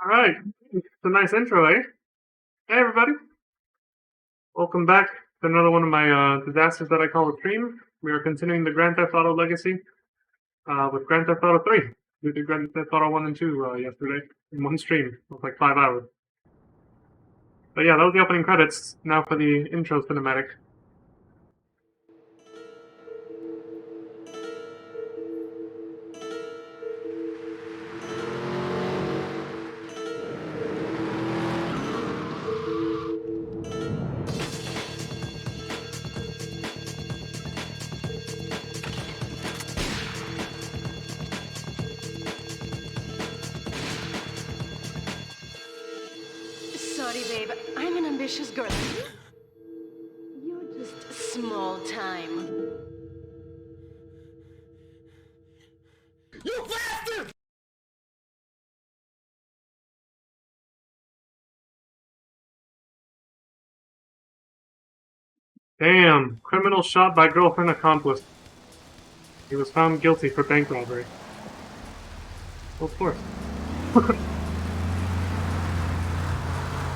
Alright, it's a nice intro, eh? Hey everybody, welcome back to another one of my disasters that I call a stream. We are continuing the Grand Theft Auto legacy with Grand Theft Auto 3. We did Grand Theft Auto 1 and 2 yesterday in one stream. It was like 5 hours. But yeah, that was the opening credits. Now for the intro cinematic. Sorry, babe. I'm an ambitious girl. You're just small time. You bastard! Damn, criminal shot by girlfriend accomplice. He was found guilty for bank robbery. Well, of course.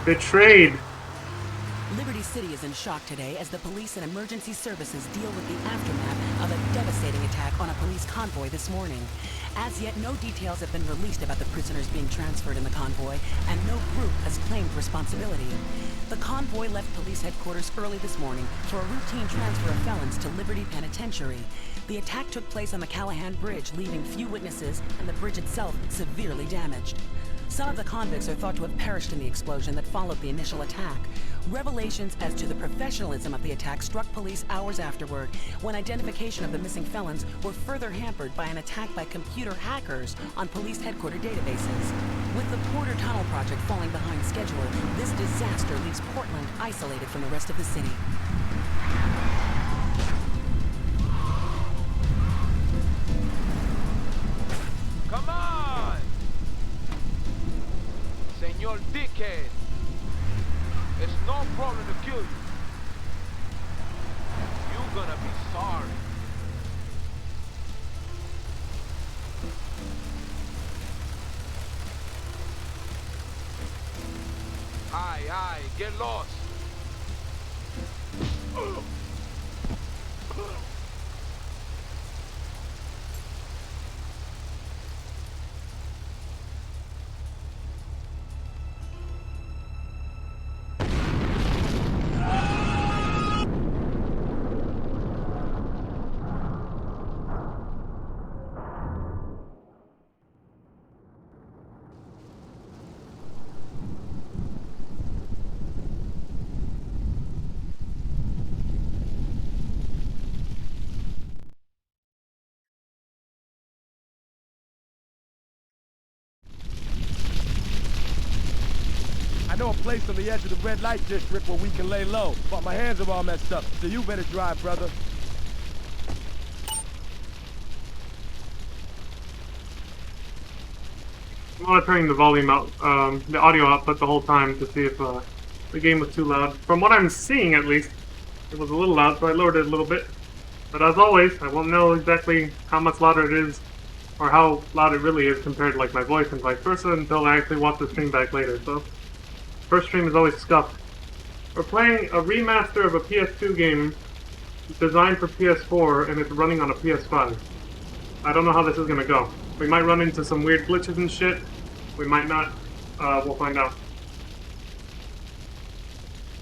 Betrayed. Liberty City is in shock today as the police and emergency services deal with the aftermath of a devastating attack on a police convoy this morning. As yet, no details have been released about the prisoners being transferred in the convoy, and no group has claimed responsibility. The convoy left police headquarters early this morning for a routine transfer of felons to Liberty Penitentiary. The attack took place on the Callahan Bridge, leaving few witnesses and the bridge itself severely damaged. Some of the convicts are thought to have perished in the explosion that followed the initial attack. Revelations as to the professionalism of the attack struck police hours afterward, when identification of the missing felons were further hampered by an attack by computer hackers on police headquarters databases. With the Porter Tunnel project falling behind schedule, this disaster leaves Portland isolated from the rest of the city. Come on! Senor Dickhead! It's no problem to kill you. You're gonna be sorry. Aye, get lost. I know a place on the edge of the red light district where we can lay low, but my hands are all messed up, so you better drive, brother. I'm monitoring the volume out, the audio output the whole time to see if the game was too loud. From what I'm seeing, at least, it was a little loud, so I lowered it a little bit. But as always, I won't know exactly how much louder it is, or how loud it really is compared to like my voice and vice versa until I actually watch the stream back later. So, first stream is always scuffed. We're playing a remaster of a PS2 game designed for PS4, and it's running on a PS5. I don't know how this is gonna go. We might run into some weird glitches and shit. We might not. We'll find out.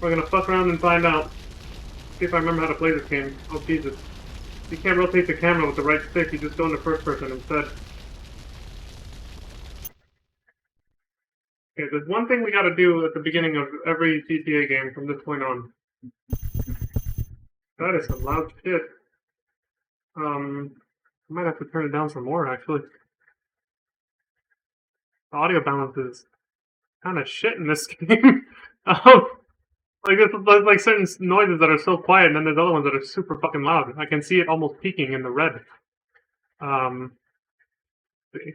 We're gonna fuck around and find out. See if I remember how to play this game. Oh, Jesus. You can't rotate the camera with the right stick, you just go into first person instead. Okay, there's one thing we gotta do at the beginning of every GTA game from this point on. That is some loud shit. I might have to turn it down some more, actually. The audio balance is kind of shit in this game. Like, there's like certain noises that are so quiet, and then there's other ones that are super fucking loud. I can see it almost peaking in the red. See.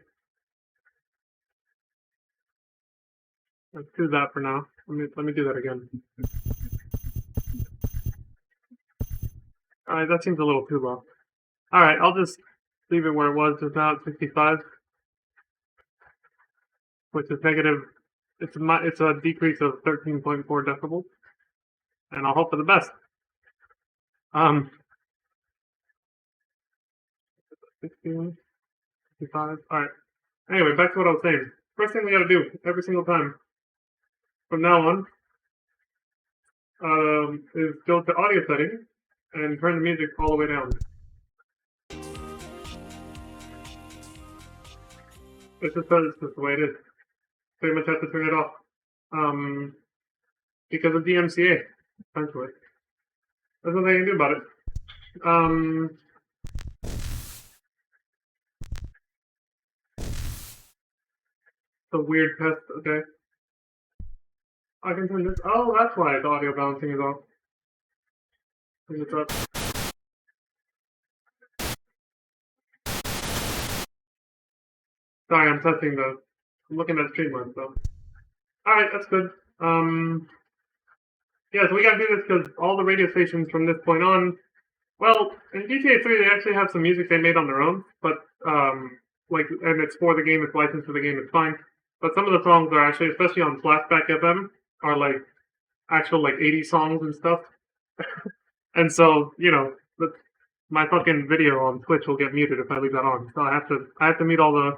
Let's do that for now. Let me do that again. Alright, that seems a little too low. Alright, I'll just leave it where it was just now at 65. Which is negative It's a decrease of 13.4 decibels, and I'll hope for the best. 16, 55. All right. Anyway, back to what I was saying. First thing we gotta do every single time from now on is go to audio settings and turn the music all the way down. It's just the way it is. Pretty much have to turn it off. Because of DMCA, essentially. There's nothing I can do about it. It's a weird test, okay. I can turn this. Oh, that's why the audio balancing is off. Turn this up. Sorry, I'm testing I'm looking at Streamlabs, so. Alright, that's good. Yeah, so we gotta do this because all the radio stations from this point on, well, in GTA 3 they actually have some music they made on their own, but, and it's for the game, it's licensed for the game, it's fine. But some of the songs are actually, especially on Flashback FM, are like actual like 80 songs and stuff. And so, you know, my fucking video on Twitch will get muted if I leave that on. So I have to mute all the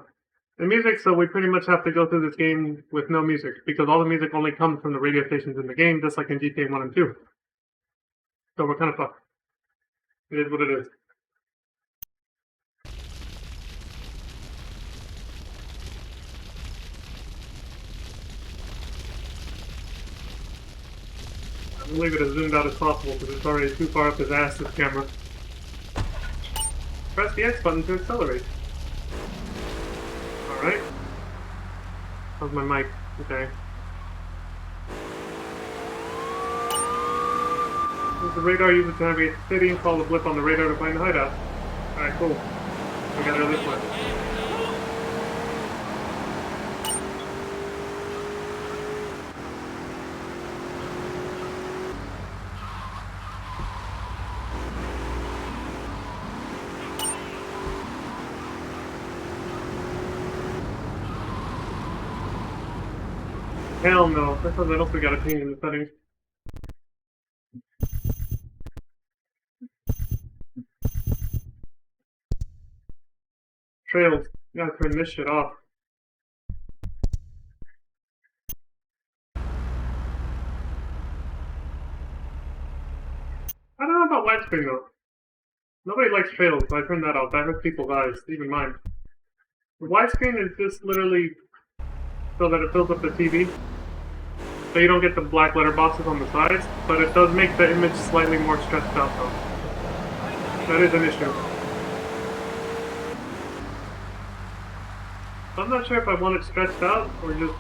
music, so we pretty much have to go through this game with no music, because all the music only comes from the radio stations in the game, just like in GTA 1 and 2. So we're kind of fucked. It is what it is. I'll leave it as zoomed out as possible because it's already too far up his ass, this camera. Press the X button to accelerate. Alright. How's my mic? Okay. Use the radar, use it to navigate the city, and follow the blip on the radar to find the hideout. Alright, cool. We gotta go this way. Hell no, that's something else we gotta change in the settings. Trails, you gotta turn this shit off. I don't know about widescreen though. Nobody likes trails, so I turned that off. That hurts people's eyes, even mine. The widescreen is just literally so that it fills up the TV. So you don't get the black letter boxes on the sides, but it does make the image slightly more stretched out though. That is an issue. I'm not sure if I want it stretched out or just...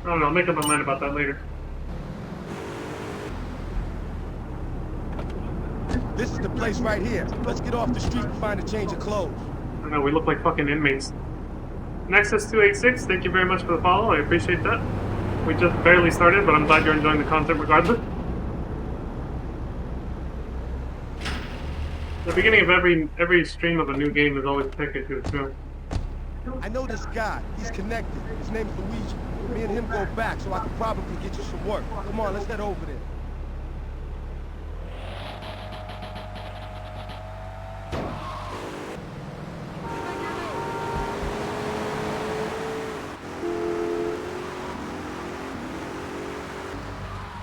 I don't know, I'll make up my mind about that later. This is the place right here. Let's get off the street and find a change of clothes. I know, we look like fucking inmates. Nexus286, thank you very much for the follow, I appreciate that. We just barely started, but I'm glad you're enjoying the content regardless. The beginning of every stream of a new game is always a tech issue, too. I know this guy. He's connected. His name is Luigi. Me and him go back, so I can probably get you some work. Come on, let's head over there.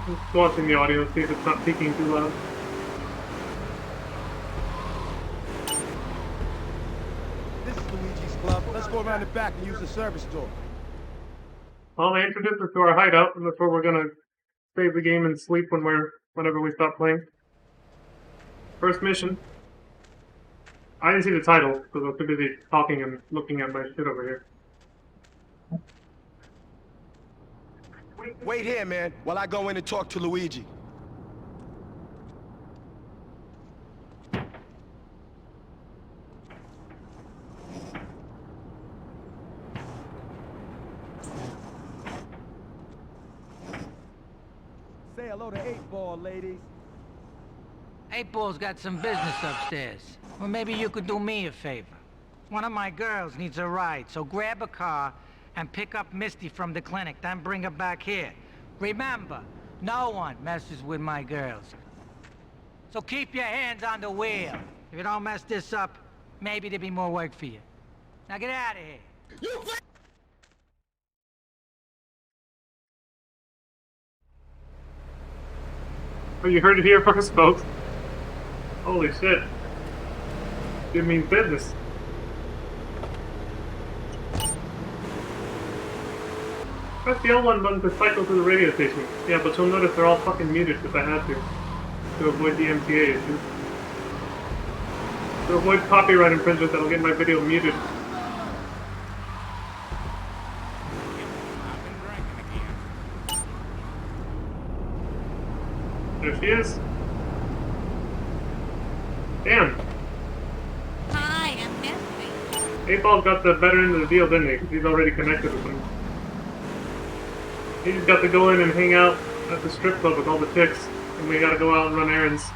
Just watching the audio, see if it's not peaking too loud. This is Luigi's club. Let's go around the back and use the service door. Well, they introduced us to our hideout, and that's where we're gonna save the game and sleep whenever we stop playing. First mission. I didn't see the title, because I was too busy talking and looking at my shit over here. Wait here, man, while I go in and talk to Luigi. Say hello to 8-Ball, ladies. 8-Ball's got some business upstairs. Well, maybe you could do me a favor. One of my girls needs a ride, so grab a car and pick up Misty from the clinic, then bring her back here. Remember, no one messes with my girls. So keep your hands on the wheel. If you don't mess this up, maybe there'll be more work for you. Now get out of here. Oh, you heard it here first, folks. Holy shit. It means business. Press the L1 button to cycle to the radio station. Yeah, but you'll notice they're all fucking muted if I had to avoid the MTA issues. To avoid copyright infringement that'll get my video muted. There she is. Damn. Hi, I'm Misty. 8-Ball got the better end of the deal, didn't he? 'Cause he's already connected with them. He just got to go in and hang out at the strip club with all the chicks, and we gotta go out and run errands.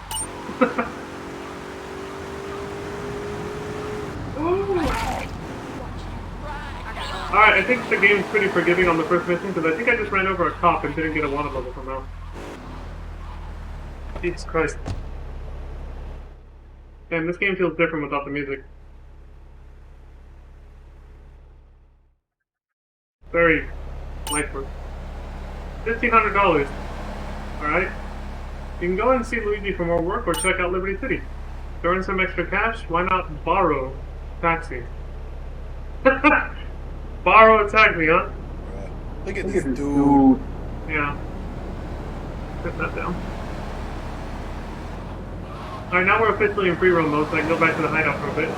Alright, I think the game's pretty forgiving on the first mission, because I think I just ran over a cop and didn't get a wanted level somehow. Jesus Christ. Damn, this game feels different without the music. Very lifeless. $1,500. Alright. You can go and see Luigi for more work or check out Liberty City. Throw in some extra cash, why not borrow a taxi? Borrow a taxi, huh? Look at this dude. Yeah. Put that down. Alright, now we're officially in free roam mode, so I can go back to the hideout for a bit.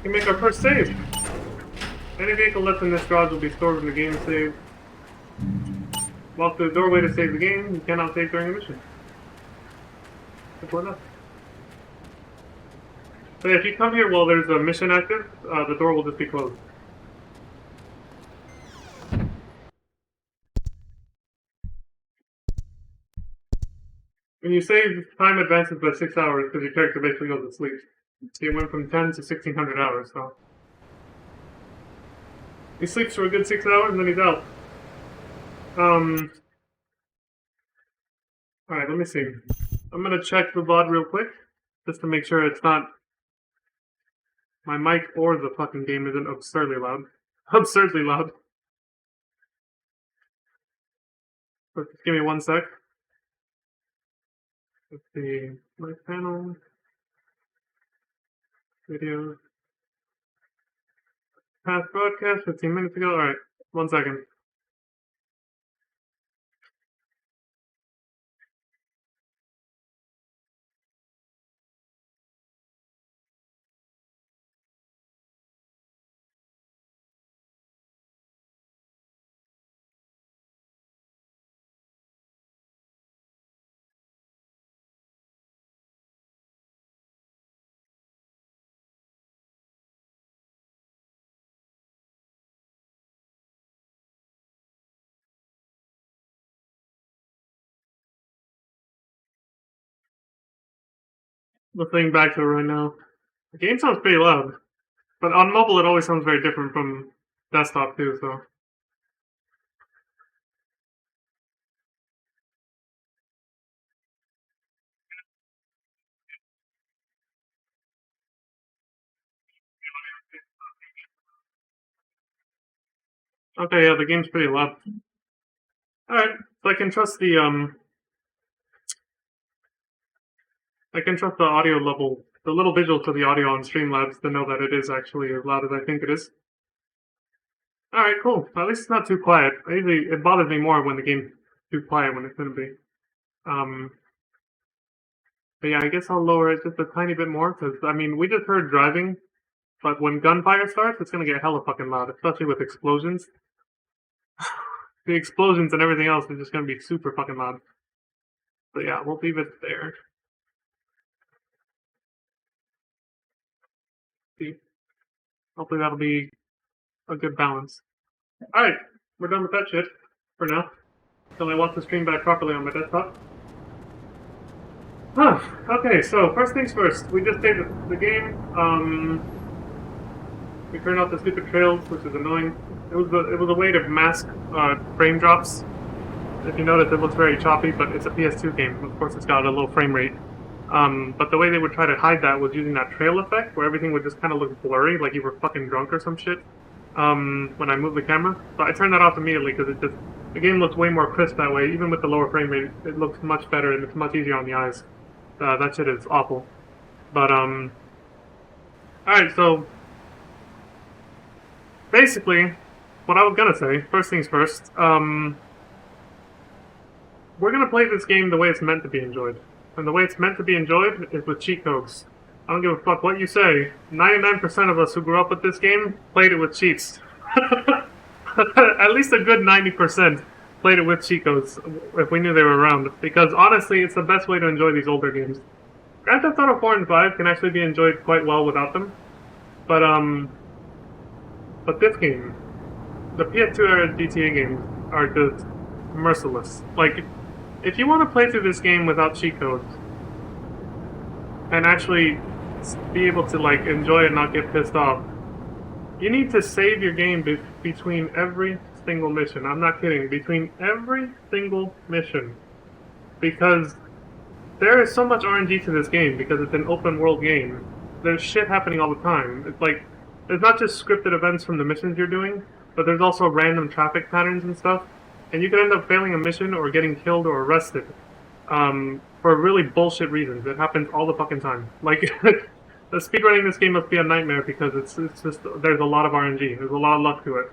We make our first save. Any vehicle left in this garage will be stored in the game save. Walk to the doorway to save the game. You cannot save during a mission. Simple enough. So yeah, if you come here while there's a mission active, the door will just be closed. When you save, time advances by 6 hours because your character basically goes to sleep. So you went from 10 to 1600 hours, so. He sleeps for a good 6 hours and then he's out. Alright, let me see. I'm gonna check the VOD real quick, just to make sure it's not... my mic or the fucking game isn't absurdly loud. Absurdly loud. But just give me 1 sec. Let's see. My panel. Video. Past broadcast 15 minutes ago. Alright, 1 second. Listening back to it right now. The game sounds pretty loud. But on mobile it always sounds very different from desktop too, so. Okay, yeah, the game's pretty loud. Alright, so I can trust the audio level, the little visual to the audio on Streamlabs to know that it is actually as loud as I think it is. Alright, cool. At least it's not too quiet. It bothers me more when the game's too quiet when it shouldn't be. But yeah, I guess I'll lower it just a tiny bit more, because, I mean, we just heard driving, but when gunfire starts, it's gonna get hella fucking loud, especially with explosions. The explosions and everything else is just gonna be super fucking loud. But yeah, we'll leave it there. See? Hopefully that'll be a good balance. Alright, we're done with that shit for now. Until I watch the stream back properly on my desktop. Huh, okay, so first things first. We just saved the game. We turned off the stupid trails, which is annoying. It was a way to mask frame drops. If you notice, it looks very choppy, but it's a PS2 game. Of course, it's got a low frame rate. But the way they would try to hide that was using that trail effect, where everything would just kind of look blurry, like you were fucking drunk or some shit, when I moved the camera. So I turned that off immediately, because the game looks way more crisp that way. Even with the lower frame rate, it looks much better, and it's much easier on the eyes. That shit is awful. But, alright, so basically, what I was gonna say, first things first, we're gonna play this game the way it's meant to be enjoyed. And the way it's meant to be enjoyed is with cheat codes. I don't give a fuck what you say. 99% of us who grew up with this game played it with cheats. At least a good 90% played it with cheat codes, if we knew they were around. Because honestly, it's the best way to enjoy these older games. Grand Theft Auto 4 and 5 can actually be enjoyed quite well without them. But this game, the PS2 era GTA games, are just merciless. Like, if you want to play through this game without cheat codes, and actually be able to, like, enjoy it and not get pissed off, you need to save your game between every single mission. I'm not kidding. Between every single mission. Because there is so much RNG to this game, because it's an open world game. There's shit happening all the time. It's like, there's not just scripted events from the missions you're doing, but there's also random traffic patterns and stuff. And you could end up failing a mission or getting killed or arrested for really bullshit reasons. It happens all the fucking time. Like, the speedrunning this game must be a nightmare because it's just, there's a lot of RNG. There's a lot of luck to it.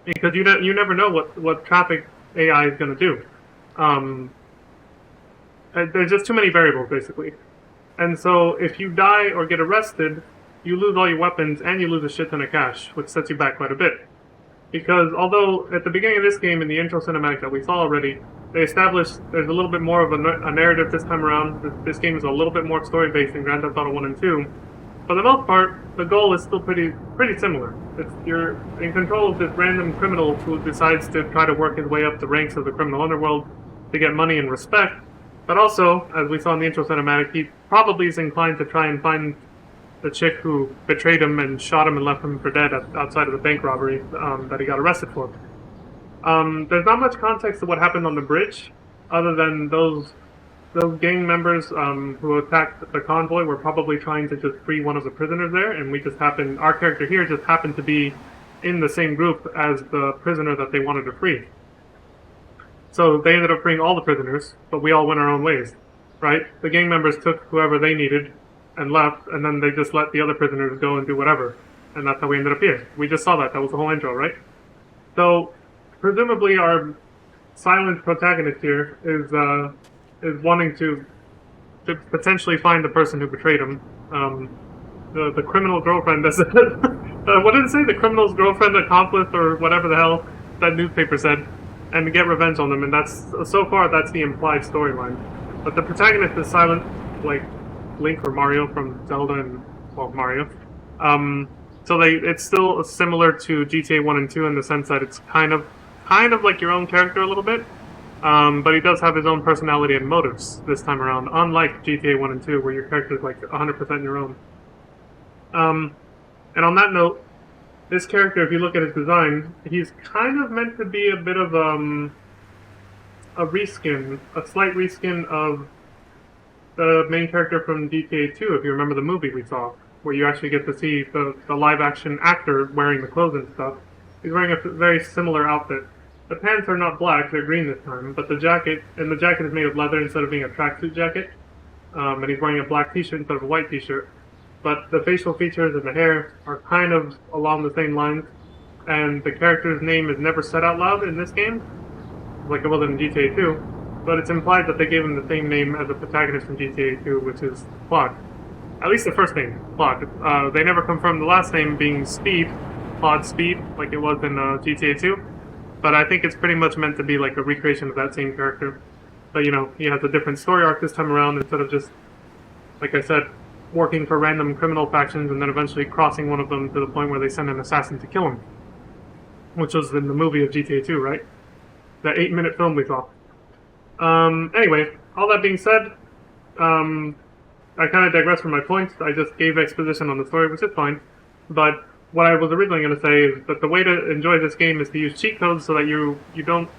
Because you never know what traffic AI is going to do. There's just too many variables, basically. And so, if you die or get arrested, you lose all your weapons and you lose a shit ton of cash, which sets you back quite a bit. Because although at the beginning of this game, in the intro cinematic that we saw already, they established there's a little bit more of a narrative this time around. This game is a little bit more story-based than Grand Theft Auto 1 and 2. For the most part, the goal is still pretty similar. You're in control of this random criminal who decides to try to work his way up the ranks of the criminal underworld to get money and respect. But also, as we saw in the intro cinematic, he probably is inclined to try and find the chick who betrayed him and shot him and left him for dead outside of the bank robbery that he got arrested for. There's not much context to what happened on the bridge, other than those gang members who attacked the convoy were probably trying to just free one of the prisoners there, and our character here just happened to be in the same group as the prisoner that they wanted to free. So they ended up freeing all the prisoners, but we all went our own ways, right? The gang members took whoever they needed and left, and then they just let the other prisoners go and do whatever. And that's how we ended up here. We just saw that. That was the whole intro, right? So, presumably our silent protagonist here is wanting to potentially find the person who betrayed him. The criminal girlfriend, what did it say? The criminal's girlfriend, accomplice, or whatever the hell that newspaper said, and get revenge on them. And so far that's the implied storyline. But the protagonist is silent, like Link or Mario from Zelda and, well, Mario. So it's still similar to GTA 1 and 2 in the sense that it's kind of like your own character a little bit. But he does have his own personality and motives this time around, unlike GTA 1 and 2 where your character is like 100% your own. And on that note, this character, if you look at his design, he's kind of meant to be a bit of a slight reskin of the main character from GTA 2, if you remember the movie we saw, where you actually get to see the live-action actor wearing the clothes and stuff. He's wearing a very similar outfit. The pants are not black, they're green this time, but the jacket is made of leather instead of being a tracksuit jacket. And he's wearing a black t-shirt instead of a white t-shirt. But the facial features and the hair are kind of along the same lines, and the character's name is never said out loud in this game, like it was in GTA 2. But it's implied that they gave him the same name as the protagonist from GTA 2, which is Claude. At least the first name, Claude. They never confirmed the last name being Speed, Claude Speed, like it was in GTA 2. But I think it's pretty much meant to be like a recreation of that same character. But, you know, he has a different story arc this time around instead of just, like I said, working for random criminal factions and then eventually crossing one of them to the point where they send an assassin to kill him. Which was in the movie of GTA 2, right? That 8-minute film we saw. Anyway, all that being said, I kind of digress from my points. I just gave exposition on the story, which is fine. But what I was originally going to say is that the way to enjoy this game is to use cheat codes so that you don't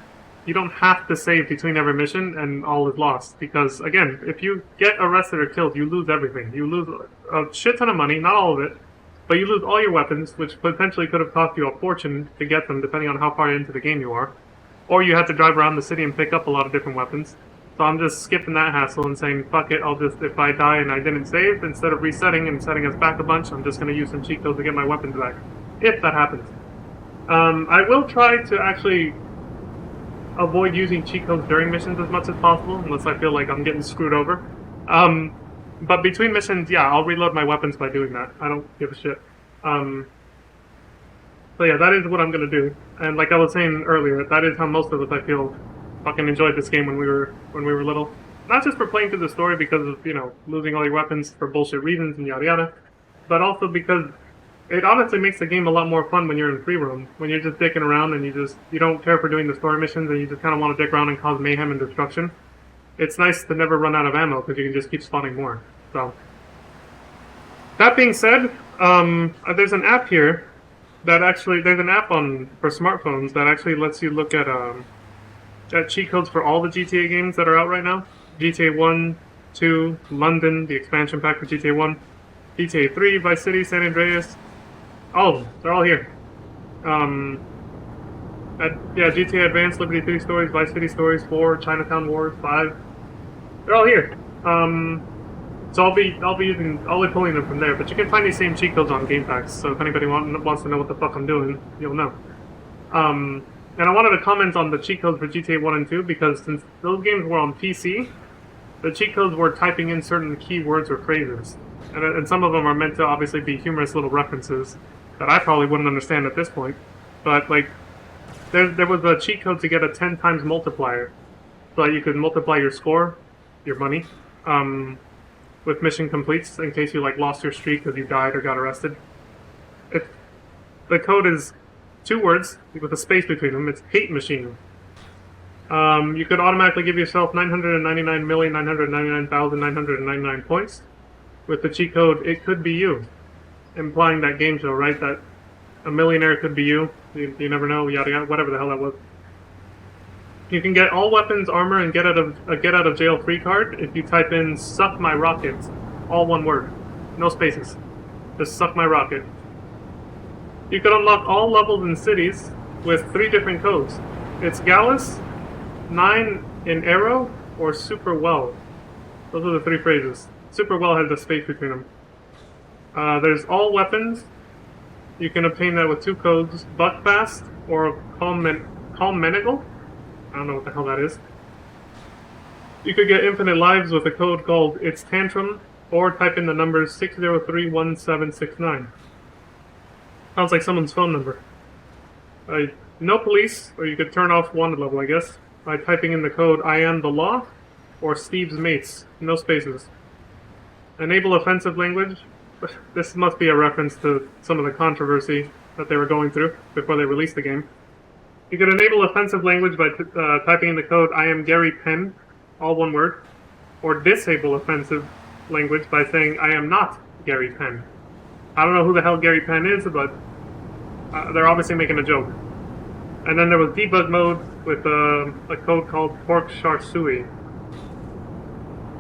have to save between every mission and all is lost. Because, again, if you get arrested or killed, you lose everything. You lose a shit ton of money, not all of it, but you lose all your weapons, which potentially could have cost you a fortune to get them, depending on how far into the game you are. Or you have to drive around the city and pick up a lot of different weapons. So I'm just skipping that hassle and saying, fuck it, I'll just, if I die and I didn't save, instead of resetting and setting us back a bunch, I'm just going to use some cheat codes to get my weapons back. If that happens. I will try to actually avoid using cheat codes during missions as much as possible, unless I feel like I'm getting screwed over. But between missions, yeah, I'll reload my weapons by doing that. I don't give a shit. So yeah, that is what I'm gonna do. And like I was saying earlier, that is how most of us, I feel, fucking enjoyed this game when we were little. Not just for playing through the story because of, you know, losing all your weapons for bullshit reasons and yada yada, but also because it honestly makes the game a lot more fun when you're in free roam. When you're just dicking around and you don't care for doing the story missions and you just kind of want to dick around and cause mayhem and destruction. It's nice to never run out of ammo because you can just keep spawning more. So, that being said, there's an app here that actually, there's an app for smartphones that actually lets you look at cheat codes for all the GTA games that are out right now. GTA 1, 2, London, the expansion pack for GTA 1, GTA 3, Vice City, San Andreas. Oh, they're all here. Yeah, GTA Advanced, Liberty City Stories, Vice City Stories 4, Chinatown Wars 5. They're all here. So I'll be pulling them from there. But you can find these same cheat codes on Game Packs. So if anybody wants to know what the fuck I'm doing, you'll know. And I wanted to comment on the cheat codes for GTA 1 and 2 because since those games were on PC, the cheat codes were typing in certain keywords or phrases. And some of them are meant to obviously be humorous little references that I probably wouldn't understand at this point. But like, there was a cheat code to get a 10 times multiplier. So that you could multiply your score, your money, with mission completes in case you like lost your streak because you died or got arrested. The code is 2 words with a space between them. It's hate machine. You could automatically give yourself 999,999,999 points with the cheat code "It could be you," implying that game show, right? That a millionaire could be you. You never know. Yada yada. Whatever the hell that was. You can get all weapons, armor, and get out of jail free card if you type in "suck my rocket," all one word, no spaces. Just suck my rocket. You can unlock all levels and cities with 3 different codes. It's Gallus, 9 in Arrow, or Super Well. Those are the 3 phrases. Super Well has a space between them. There's all weapons. You can obtain that with 2 codes: Buckfast or Calm Menegal. I don't know what the hell that is. You could get infinite lives with a code called "It's Tantrum," or type in the numbers 6031769. Sounds like someone's phone number. No police, or you could turn off wanted level, I guess, by typing in the code "I am the law," or "Steve's mates," no spaces. Enable offensive language. This must be a reference to some of the controversy that they were going through before they released the game. You can enable offensive language by typing in the code "I am Gary Penn," all one word, or disable offensive language by saying "I am not Gary Penn." I don't know who the hell Gary Penn is, but they're obviously making a joke. And then there was debug mode with a code called "Pork Char Suey."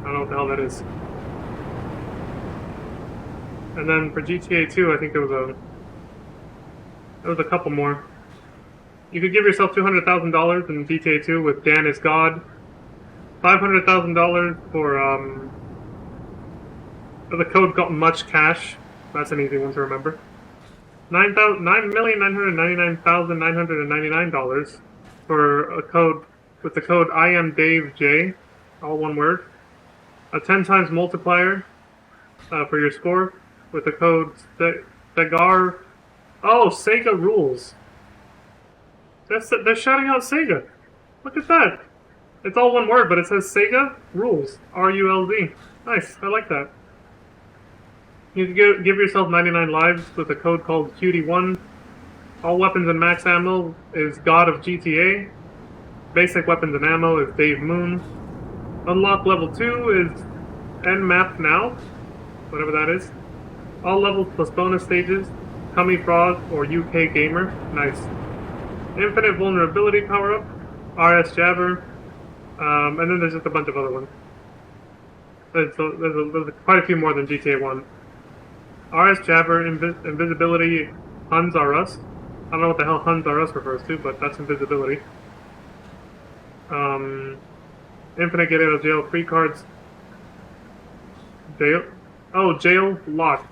I don't know what the hell that is. And then for GTA 2, I think there was a couple more. You could give yourself $200,000 in GTA 2 with Dan is God. $500,000 for the code called Much Cash. That's an easy one to remember. $9,999,999 for a code with the code "I am Dave J," all one word. A 10 times multiplier for your score with the code Segar. Oh, Sega rules. They're shouting out Sega. Look at that. It's all one word, but it says Sega rules. RULZ. Nice. I like that. You can give yourself 99 lives with a code called QD1. All weapons and max ammo is God of GTA. Basic weapons and ammo is Dave Moon. Unlock level 2 is NMAP now, whatever that is. All levels plus bonus stages, Cummy Frog or UK Gamer, nice. Infinite Vulnerability power-up, RS Jabber, and then there's just a bunch of other ones. There's quite a few more than GTA 1. RS Jabber, Invisibility, Huns Are Us. I don't know what the hell Huns Are Us refers to, but that's invisibility. Infinite Get Out of Jail free cards. Jail lock.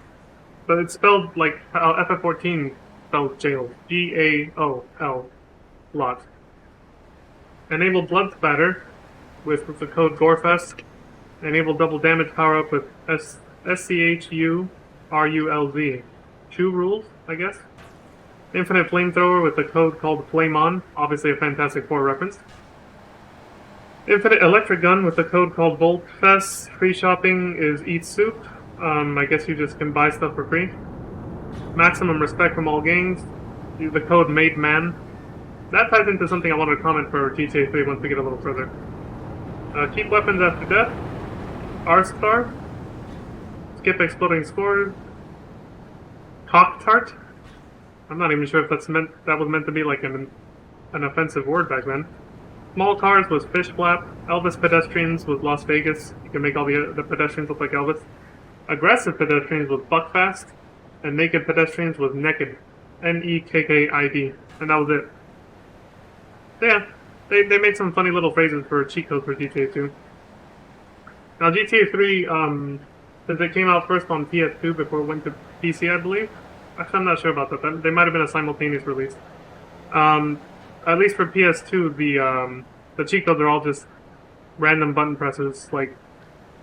But it's spelled like how FF14 spelled jail. GAOL. Lock. Enable Blood Spatter with the code GOREFEST. Enable double damage power up with SCHURULZ. 2 rules, I guess. Infinite Flamethrower with the code called Flame On. Obviously a Fantastic Four reference. Infinite Electric Gun with the code called VoltFest. Free shopping is Eat Soup. I guess you just can buy stuff for free. Maximum Respect from All Gangs. Use the code MADEMAN. That ties into something I wanted to comment for GTA 3 once we get a little further. Keep weapons after death. R-Star. Skip Exploding Scores. Cock Tart. I'm not even sure if that was meant to be like an offensive word back then. Small Cars was Fish Flap. Elvis Pedestrians was Las Vegas. You can make all the pedestrians look like Elvis. Aggressive Pedestrians was Buckfast. And Naked Pedestrians was Nekid. Nekkid. And that was it. So yeah, they made some funny little phrases for cheat codes for GTA 2. Now GTA 3, since it came out first on PS2 before it went to PC, I believe. Actually, I'm not sure about that. They might have been a simultaneous release. At least for PS2, the cheat codes are all just random button presses. Like,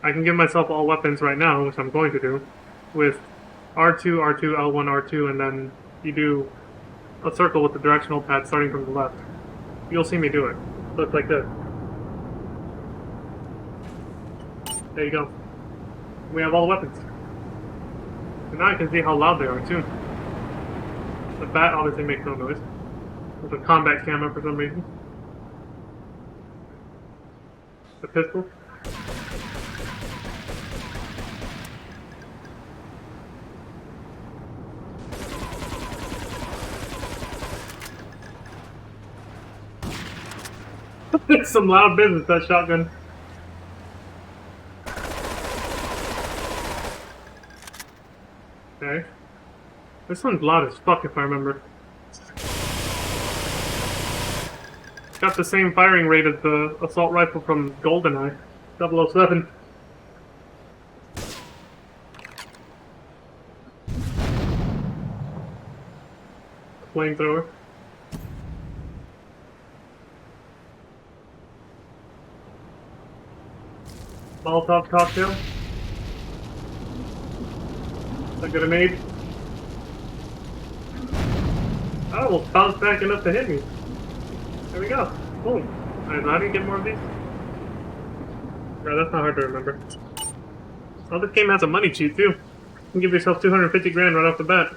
I can give myself all weapons right now, which I'm going to do, with R2, R2, L1, R2, and then you do a circle with the directional pad starting from the left. You'll see me do it. So it's like this. There you go. We have all the weapons. And now I can see how loud they are, too. The bat obviously makes no noise. With a combat camera for some reason. The pistol. It's some loud business, that shotgun. Okay. This one's loud as fuck if I remember. It's got the same firing rate as the assault rifle from GoldenEye 007. Flamethrower. Molotov cocktail. A grenade. Oh, we'll bounce back enough to hit me. There we go. Boom. Alright, how do you get more of these? Yeah, that's not hard to remember. Oh, this game has a money cheat too. You can give yourself 250 grand right off the bat.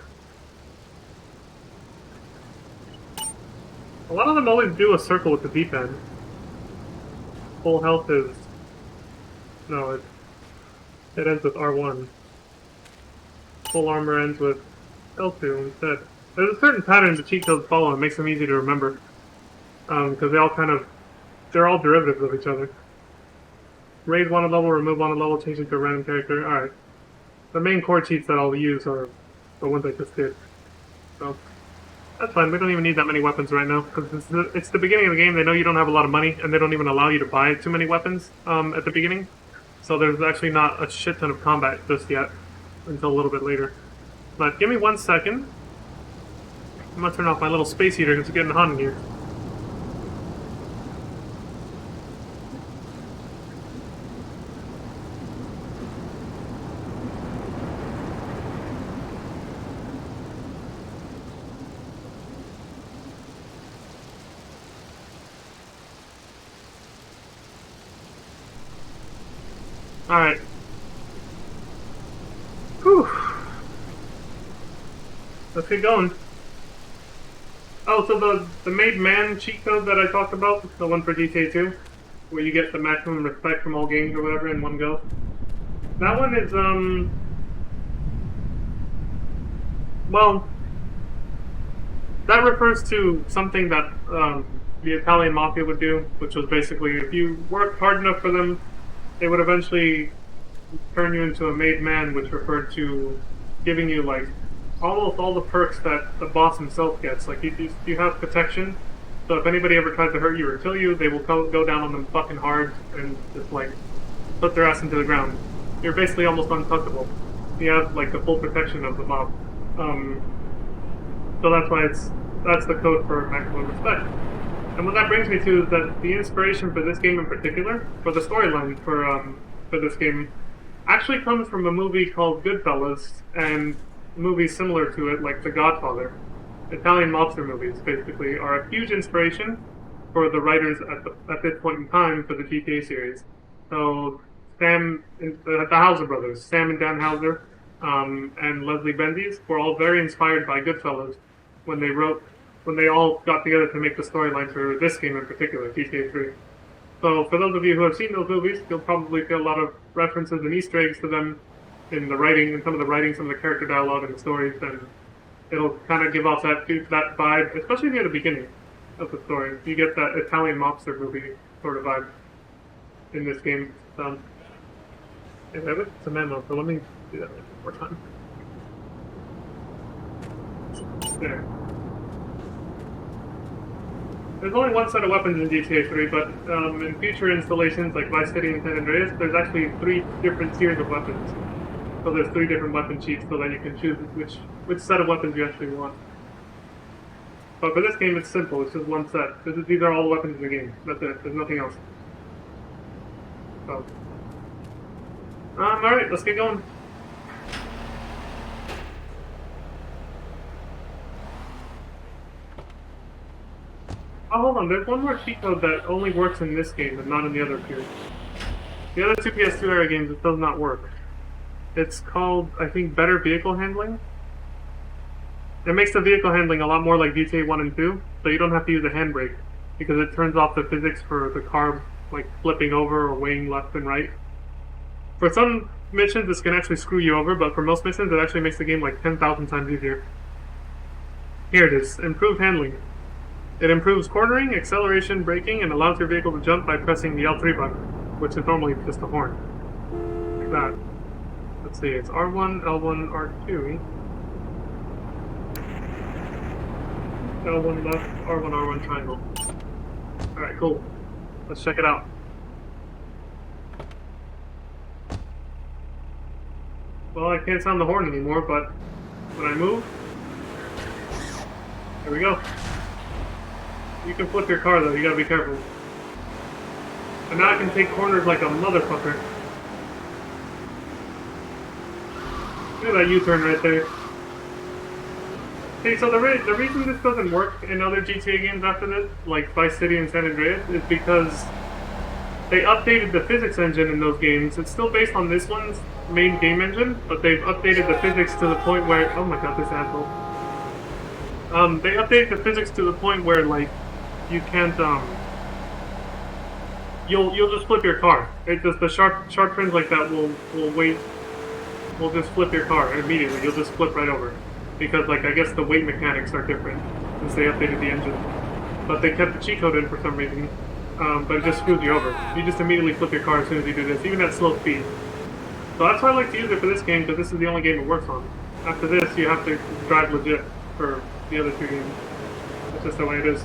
A lot of them always do a circle with the D-pad. Full health is... No, it ends with R1. Full armor ends with L2 instead. There's a certain pattern the cheat codes follow and it makes them easy to remember. Because they all they're all derivatives of each other. Raise one a level, remove one a level, change it to a random character. Alright. The main core cheats that I'll use are the ones I just did. So, that's fine. We don't even need that many weapons right now. Because it's the beginning of the game, they know you don't have a lot of money, and they don't even allow you to buy too many weapons at the beginning. So there's actually not a shit ton of combat just yet. Until a little bit later. But give me 1 second. I'm gonna turn off my little space heater because it's getting hot in here. Alright. Whew. let's get going. Oh, so the made man cheat code that I talked about, the one for GTA 2, where you get the maximum respect from all games or whatever in one go. That one is, well, that refers to something that the Italian Mafia would do, which was basically if you worked hard enough for them, they would eventually turn you into a made man, which referred to giving you like almost all the perks that the boss himself gets. Like you have protection, so if anybody ever tries to hurt you or kill you, they will go down on them fucking hard and just like put their ass into the ground. You're basically almost untouchable. You have like the full protection of the mob. So that's why that's the code for maximum respect. And what that brings me to is that the inspiration for this game in particular, for the storyline for this game, actually comes from a movie called Goodfellas and movies similar to it, like The Godfather. Italian mobster movies, basically, are a huge inspiration for the writers at this point in time for the GTA series. So the Hauser brothers, Sam and Dan Hauser, and Leslie Benzies were all very inspired by Goodfellas when they all got together to make the storyline for this game in particular, GTA 3. So for those of you who have seen those movies, you'll probably feel a lot of references and Easter eggs to them in the writing, and some of the character dialogue and the stories, and it'll kind of give off that vibe, especially near the beginning of the story. You get that Italian mobster movie sort of vibe in this game. Anyway, it's a memo, so let me do that one more time. There. There's only one set of weapons in GTA 3, but in future installations like Vice City and San Andreas, there's actually 3 different tiers of weapons. So there's 3 different weapon sheets so that you can choose which set of weapons you actually want. But for this game, it's simple. It's just one set. These are all the weapons in the game. That's it. There's nothing else. So, alright, let's get going. Oh, hold on. There's one more cheat code that only works in this game, but not in the other 2. The other 2 PS2 era games, it does not work. It's called, I think, Better Vehicle Handling. It makes the vehicle handling a lot more like GTA 1 and 2, so you don't have to use a handbrake, because it turns off the physics for the car, like, flipping over or weighing left and right. For some missions, this can actually screw you over, but for most missions, it actually makes the game like 10,000 times easier. Here it is. Improved handling. It improves cornering, acceleration, braking, and allows your vehicle to jump by pressing the L3 button, which is normally just a horn. Like that. Let's see, it's R1, L1, R2. L1 left, R1, R1 triangle. Alright, cool. Let's check it out. Well, I can't sound the horn anymore, but when I move, there we go. You can flip your car though, you gotta be careful. And now I can take corners like a motherfucker. Look at that U-turn right there. Okay, so the reason this doesn't work in other GTA games after this, like Vice City and San Andreas, is because they updated the physics engine in those games. It's still based on this one's main game engine, but they've updated the physics to the point where... Oh my god, this asshole. They updated the physics to the point where, like, you can't, You'll just flip your car. It just, the sharp turns like that will just flip your car immediately. You'll just flip right over. Because, like, I guess the weight mechanics are different since they updated the engine. But they kept the cheat code in for some reason. But it just screws you over. You just immediately flip your car as soon as you do this, even at slow speed. So that's why I like to use it for this game, because this is the only game it works on. After this, you have to drive legit for the other 2 games. That's just the way it is.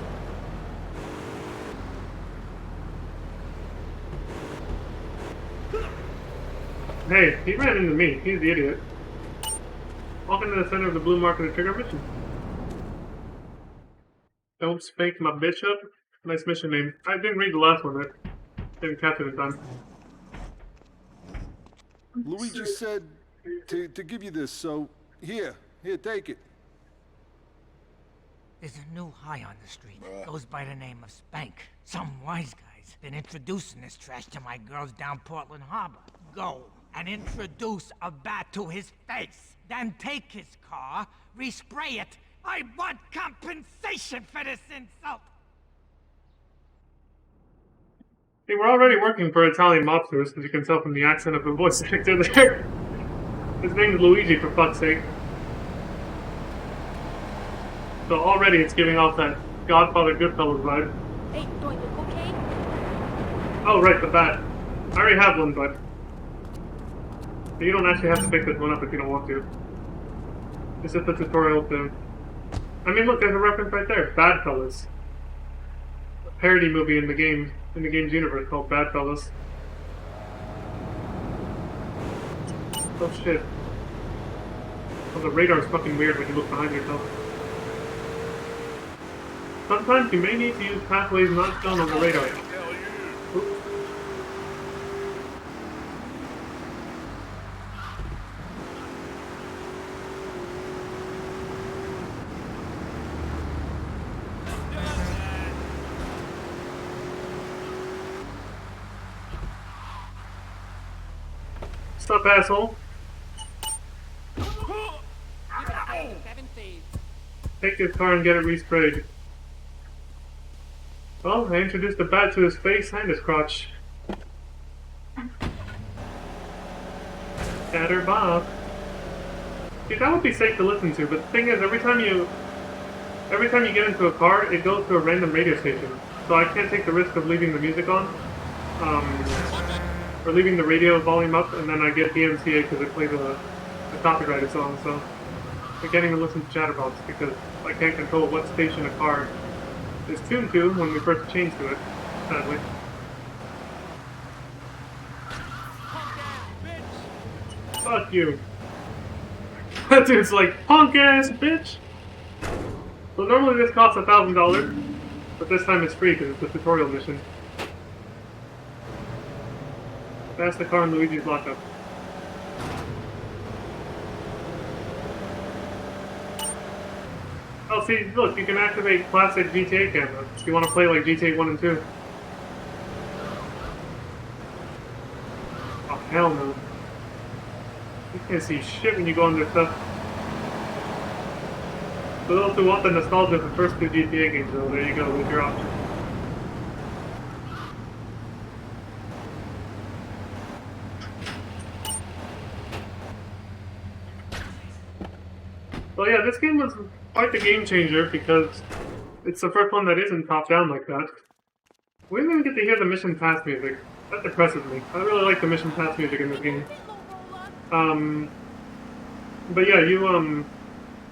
Hey, he ran into me. He's the idiot. Welcome to the center of the blue mark of the trigger mission. Don't spank my bitch up. Nice mission name. I didn't read the last one. I didn't catch it in time. Luigi said to give you this, so here, take it. There's a new high on the street. Goes by the name of Spank. Some wise guy's been introducing this trash to my girls down Portland Harbor. Go. and introduce a bat to his face. Then take his car, respray it. I want compensation for this insult! Hey, we're already working for Italian mobsters, as you can tell from the accent of the voice actor there. His name is Luigi, for fuck's sake. So already it's giving off that Godfather Goodfellas vibe. Hey, do I look okay? Oh, right, the bat. I already have one, but you don't actually have to pick this one up if you don't want to. It's just a tutorial thing. I mean, look, there's a reference right there. Badfellas. A parody movie in the game's universe called Badfellas. Oh shit. Oh, the radar's fucking weird when you look behind yourself. Sometimes you may need to use pathways not shown on the radar. Oops. What's up, asshole? Take this car and get it resprayed. Well, I introduced a bat to his face and his crotch. Scatter Bob. See, that would be safe to listen to, but the thing is, every time you get into a car, it goes to a random radio station. So I can't take the risk of leaving the music on. Or leaving the radio volume up, and then I get DMCA because it plays a copyrighted song, so I can't even listen to Chatterbox because I can't control what station a car is tuned to when we first change to it, sadly. Fuck you. That dude's like, punk ass bitch! So normally this costs $1,000, but this time it's free because it's a tutorial mission. That's the car in Luigi's lockup. Oh, see, look, you can activate classic GTA cameras if you want to play like GTA 1 and 2. Oh, hell no. You can't see shit when you go under stuff. For those who want the nostalgia of the first two GTA games, though, there you go, with your option. So yeah, this game was quite the game changer because it's the first one that isn't top-down like that. We didn't even get to hear the mission pass music. That depresses me. I really like the mission pass music in this game. But yeah,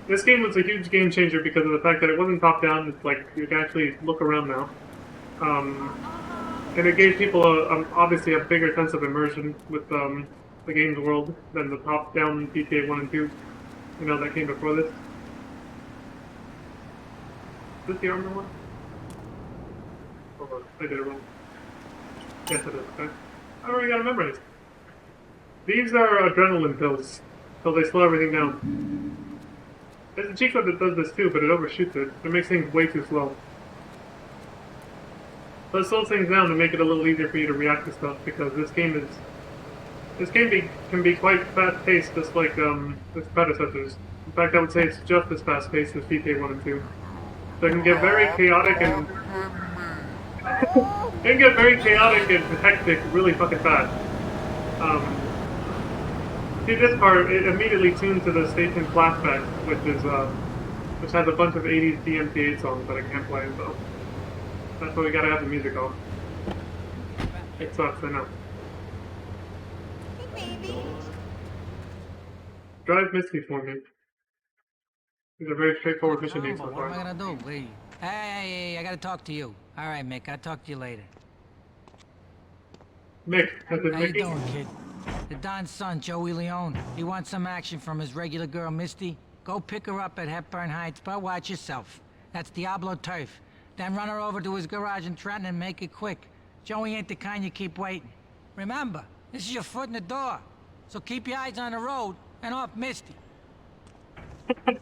this game was a huge game changer because of the fact that it wasn't top-down. It's like you can actually look around now. And it gave people obviously a bigger sense of immersion with the game's world than the top-down GTA 1 and 2. You know, that came before this. Is this the armor one? Oh, I did it wrong. Yes, it is. Okay. I already gotta memorize. These are adrenaline pills, so they slow everything down. There's a cheat code that does this too, but it overshoots it. It makes things way too slow. So it slows things down to make it a little easier for you to react to stuff, because this game can be quite fast-paced, just like its predecessors. In fact, I would say it's just as fast-paced as GTA 1 and 2. So it can get very chaotic and hectic really fucking fast. See, this part, it immediately tuned to the station flashback, which has a bunch of 80s DMCA songs that I can't play, so that's why we gotta have the music off. It sucks, I know. Drive Misty for me. These are very straightforward mission needs so What far. am I gonna do? Hey, I gotta talk to you. All right, Mick, I'll talk to you later. Mick, that's his How you Mickey? doing, kid? The Don's son, Joey Leone. He wants some action from his regular girl, Misty. Go pick her up at Hepburn Heights, but watch yourself. That's Diablo Turf. Then run her over to his garage in Trenton and make it quick. Joey ain't the kind you keep waiting. Remember, this is your foot in the door. So keep your eyes on the road and off Misty. I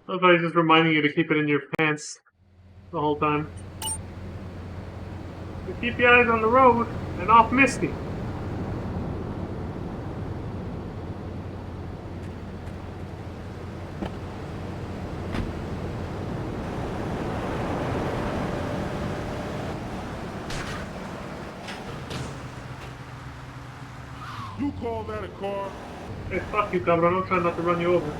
thought he's just reminding you to keep it in your pants the whole time. So keep your eyes on the road and off Misty. call that a car? Hey, fuck you, cabrón. I'm trying not to run you over.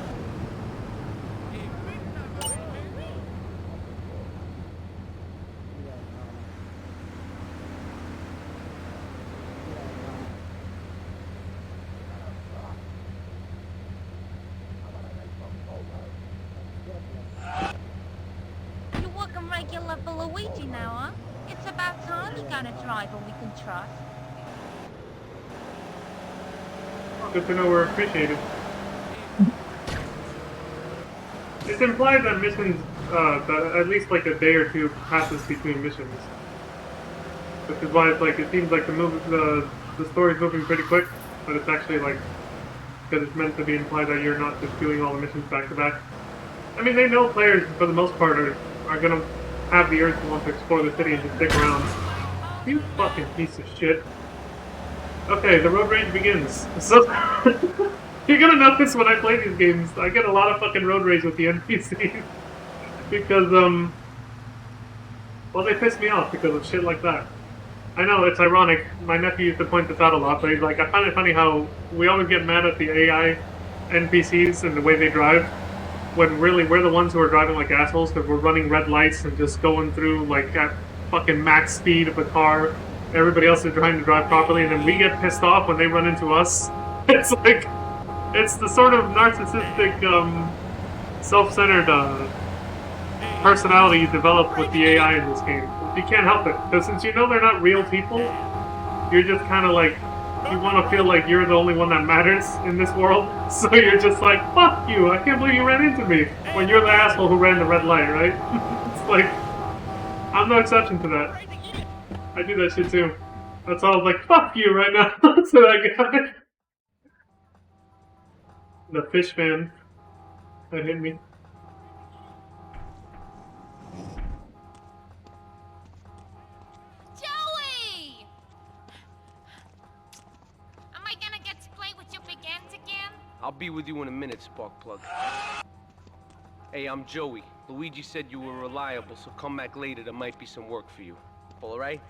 You're working regular for Luigi now, huh? It's about time you got a driver we can trust. Good to know we're appreciated. It's implied that missions, that at least like a day or two passes between missions. Which is why it's like, it seems like the story's moving pretty quick, but it's actually like, because it's meant to be implied that you're not just doing all the missions back to back. I mean, they know players, for the most part, are gonna have the urge to want to explore the city and just stick around. You fucking piece of shit. Okay, the road rage begins. So, you're gonna notice when I play these games, I get a lot of fucking road rage with the NPCs. Because, well, they piss me off because of shit like that. I know, it's ironic. My nephew used to point this out a lot, but he's like, I find it funny how we always get mad at the AI NPCs and the way they drive, when really we're the ones who are driving like assholes because we're running red lights and just going through like at fucking max speed of a car. Everybody else is trying to drive properly, and then we get pissed off when they run into us. It's like, it's the sort of narcissistic, self-centered personality you develop with the AI in this game. You can't help it, because since you know they're not real people, you're just kind of like, you want to feel like you're the only one that matters in this world, so you're just like, fuck you, I can't believe you ran into me, when you're the asshole who ran the red light, right? It's like, I'm no exception to that. I do that shit too. That's all I was like, fuck you right now to that guy. The fish fan that hit me. Joey! Am I gonna get to play with your big ends again? I'll be with you in a minute, Sparkplug. Hey, I'm Joey. Luigi said you were reliable, so come back later. There might be some work for you. All right?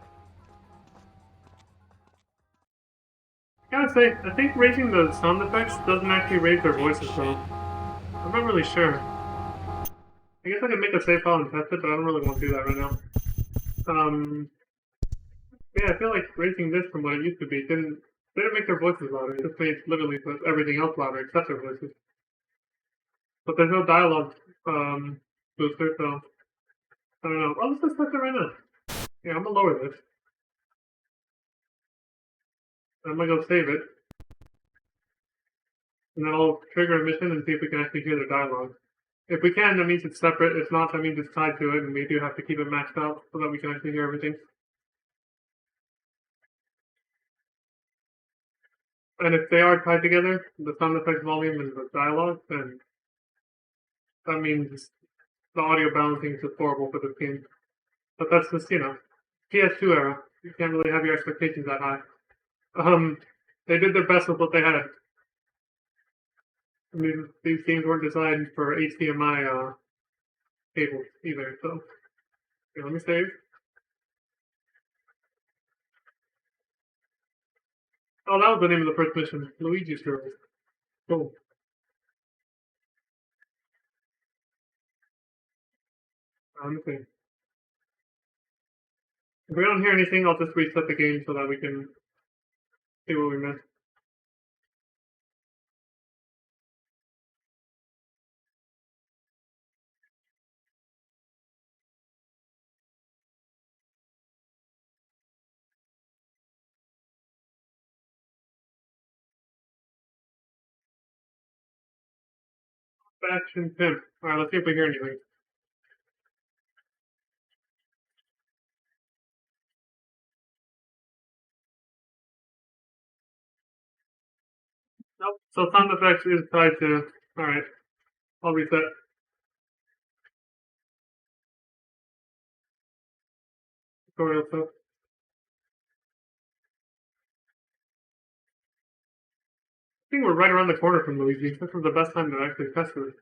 I gotta say, I think raising the sound effects doesn't actually raise their voices though. I'm not really sure. I guess I could make a save file and test it, but I don't really want to do that right now. Yeah, I feel like raising this from what it used to be didn't make their voices louder. It just made literally everything else louder except their voices. But there's no dialogue booster, so I don't know. I'll just test it right now. Yeah, I'm gonna lower this. I'm gonna go save it. And then I'll trigger a mission and see if we can actually hear the dialogue. If we can, that means it's separate. If not, that means it's tied to it, and we do have to keep it maxed out so that we can actually hear everything. And if they are tied together, the sound effects volume and the dialogue, then that means the audio balancing is just horrible for this game. But that's just, you know, PS2 era. You can't really have your expectations that high. They did their best with what they had. I mean, these games weren't designed for HDMI cables either, so. Okay, let me save. Oh, that was the name of the first mission. Luigi's Girls. Cool. Let me see. If we don't hear anything, I'll just reset the game so that we can see what we missed. Faction Pimp. Alright, let's see if we hear anything. Nope. So sound effects is tied to. Alright. I'll reset. Tutorial stuff. I think we're right around the corner from Luigi. This was the best time to actually test this.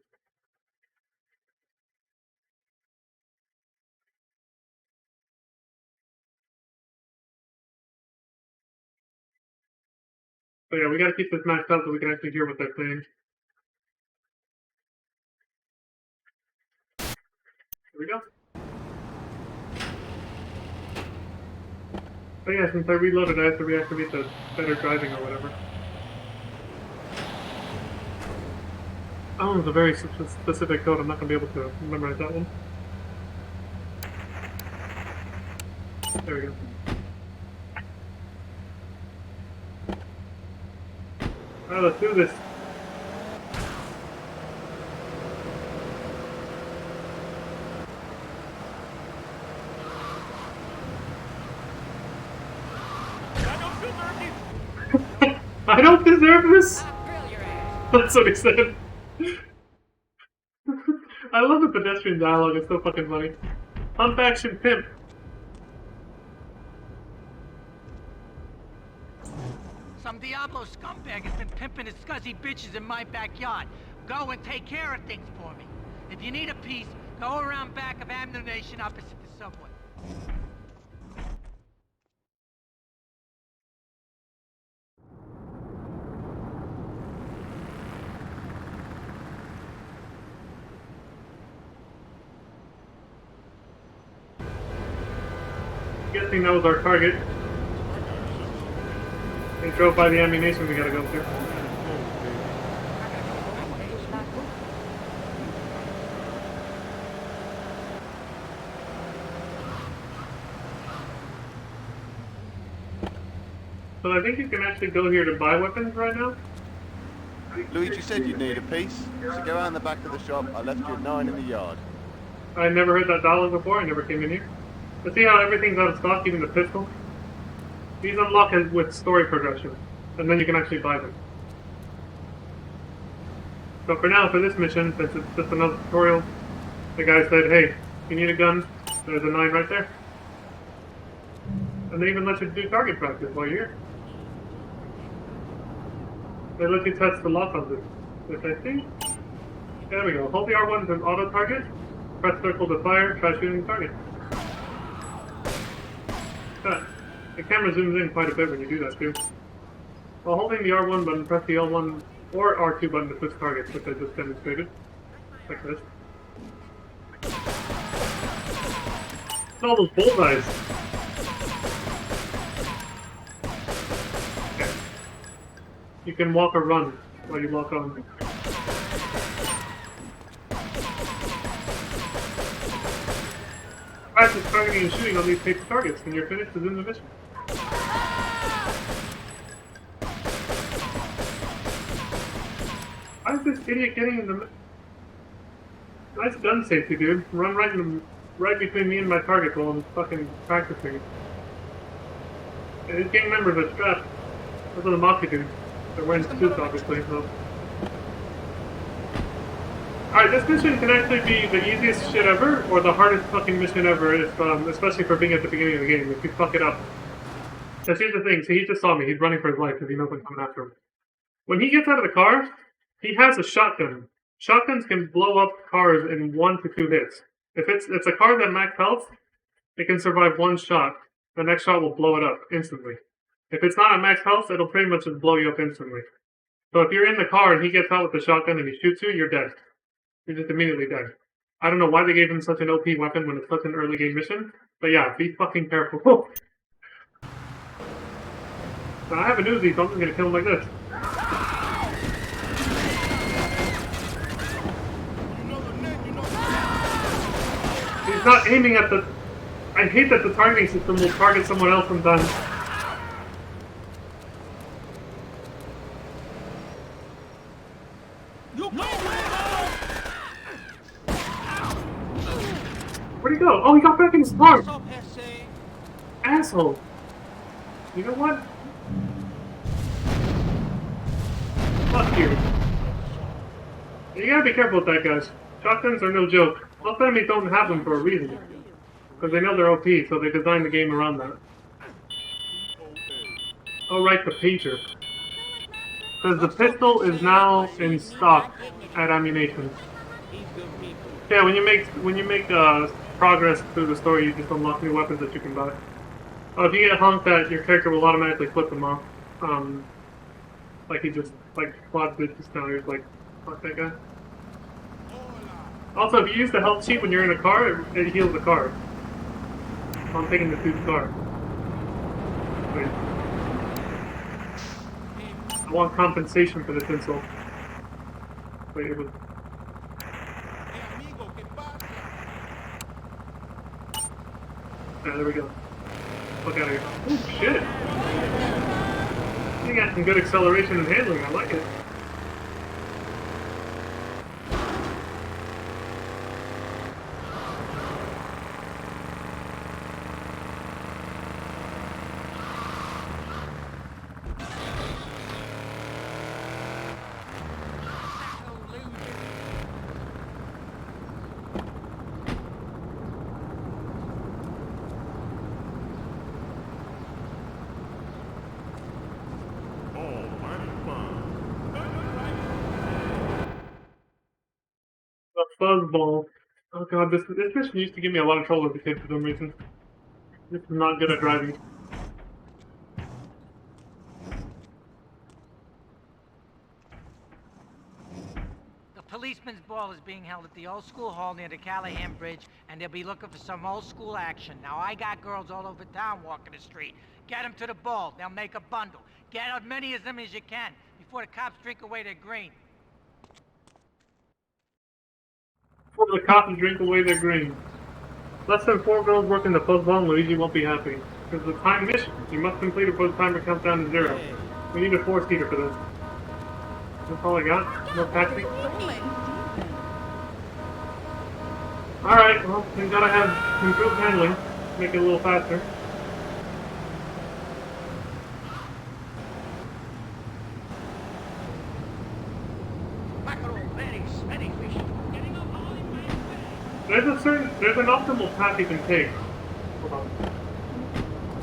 But yeah, we gotta keep this maxed out so we can actually hear what they're saying. Here we go. But yeah, since I reloaded, I have to reactivate the better driving or whatever. Oh, it's a very specific code. I'm not gonna be able to memorize that one. There we go. Alright, let's do this. I don't deserve this! That's what he said. I love the pedestrian dialogue, it's so fucking funny. Pump action pimp. Some Diablo scumbag has been pimping his scuzzy bitches in my backyard. Go and take care of things for me. If you need a piece, go around back of Ammunition opposite the subway. Guessing that was our target. They drove by the ammunition we gotta go through. So I think you can actually go here to buy weapons right now. Luigi said you need a piece, so go around the back of the shop. I left you at 9 in the yard. I never heard that dialogue before, I never came in here. But see how everything's out of stock, even the pistol? These unlock it with story progression, and then you can actually buy them. So for now, for this mission, since it's just another tutorial, the guy said, hey, if you need a gun, there's a 9 right there. And they even let you do target practice while you're here. They let you test the lock on this, which I think... There we go. Hold the R1 to auto target, press circle to fire, try shooting the target. The camera zooms in quite a bit when you do that too. While holding the R1 button, press the L1 or R2 button to switch targets, which I just demonstrated. Like this. It's all those bullseyes. Okay. You can walk or run while you lock on. Practice targeting and shooting on these paper targets when you're finished within the mission. Why is this idiot getting in the... Nice gun safety, dude. Run right between me and my target while I'm fucking practicing. And these gang members are strapped. Those are the Mafia dudes. They're wearing suits, obviously, so... Alright, this mission can actually be the easiest shit ever, or the hardest fucking mission ever, if, especially for being at the beginning of the game, if you fuck it up. Because here's the thing, so he just saw me, he's running for his life because he knows I'm coming after him. When he gets out of the car, he has a shotgun. Shotguns can blow up cars in 1 to 2 hits. If it's a car that max health, it can survive 1 shot. The next shot will blow it up instantly. If it's not at max health, it'll pretty much just blow you up instantly. So if you're in the car and he gets out with the shotgun and he shoots you, you're dead. You're just immediately dead. I don't know why they gave him such an OP weapon when it's such an early game mission, but yeah, be fucking careful. Now, I have an Uzi, so I'm just gonna kill him like this. He's not aiming at the... I hate that the targeting system will target someone else sometimes. Where'd he go? Oh, he got back in his car! Asshole! You know what? Fuck you. You gotta be careful with that, guys. Shotguns are no joke. Most enemies don't have them for a reason. Because they know they're OP, so they designed the game around that. Oh, right, the pager. Because the pistol is now in stock at Ammunition. Yeah, when you make progress through the story, you just unlock new weapons that you can buy. If you get honked at, your character will automatically flip them off. Like he just, like Claude did just now, he was like, fuck that guy. Also, if you use the health sheet when you're in a car, it heals the car. So I'm taking the dude's car. Wait. I want compensation for this insult. Wait, it was... Yeah, there we go. Look out of here. Oh, shit! You got some good acceleration and handling, I like it. A fuzzball. Oh god, this mission used to give me a lot of trouble as a kid for some reason. This is not good at driving. The policeman's ball is being held at the old school hall near the Callahan Bridge, and they'll be looking for some old school action. Now, I got girls all over town walking the street. Get them to the ball. They'll make a bundle. Get as many of them as you can before the cops drink away their green. Before the cops drink away their green. Less than 4 girls working the fuzzball and Luigi won't be happy. Because the time mission. You must complete it before the timer counts down to 0. We need a 4-seater for this. That's all I got? No taxi? Alright, well, we gotta have improved handling. Make it a little faster. There's an optimal path you can take. Hold on.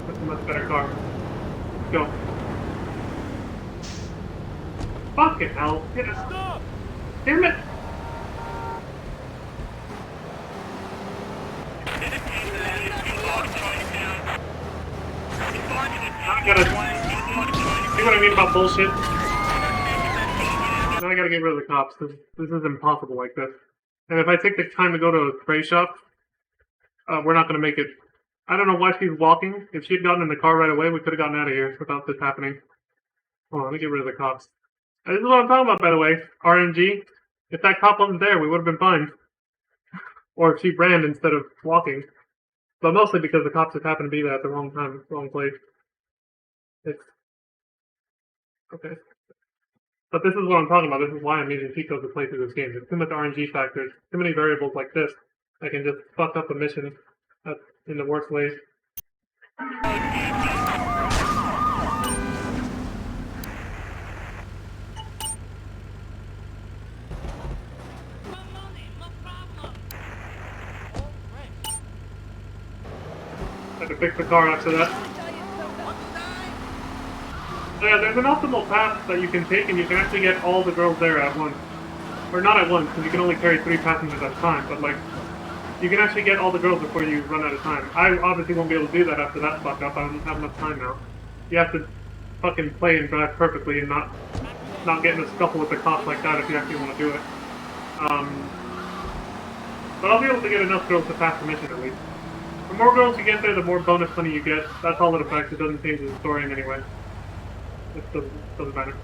That's a much better car. Let's go. Fucking hell. Get it. Stop! Damn it! I gotta... See what I mean about bullshit? Now I gotta get rid of the cops, because this is impossible like this. And if I take the time to go to a spray shop, we're not gonna make it. I don't know why she's walking. If she had gotten in the car right away, we could have gotten out of here without this happening. Hold on, let me get rid of the cops. This is what I'm talking about, by the way. RNG. If that cop wasn't there, we would have been fine. Or if she ran instead of walking. But mostly because the cops just happened to be there at the wrong time, wrong place. It's... Okay. But this is what I'm talking about. This is why I'm using cheat codes to play through this game. There's too much RNG factors, too many variables like this that can just fuck up a mission in the worst ways. Had to fix the car after that. Yeah, there's an optimal path that you can take, and you can actually get all the girls there at once. Or not at once, because you can only carry 3 passengers at a time, but like, you can actually get all the girls before you run out of time. I obviously won't be able to do that after that fuck up. I don't have enough time now. You have to fucking play and drive perfectly and not get in a scuffle with the cops like that if you actually want to do it. But I'll be able to get enough girls to pass the mission at least. The more girls you get there, the more bonus money you get. That's all it affects. It doesn't change the story in any way. It doesn't matter.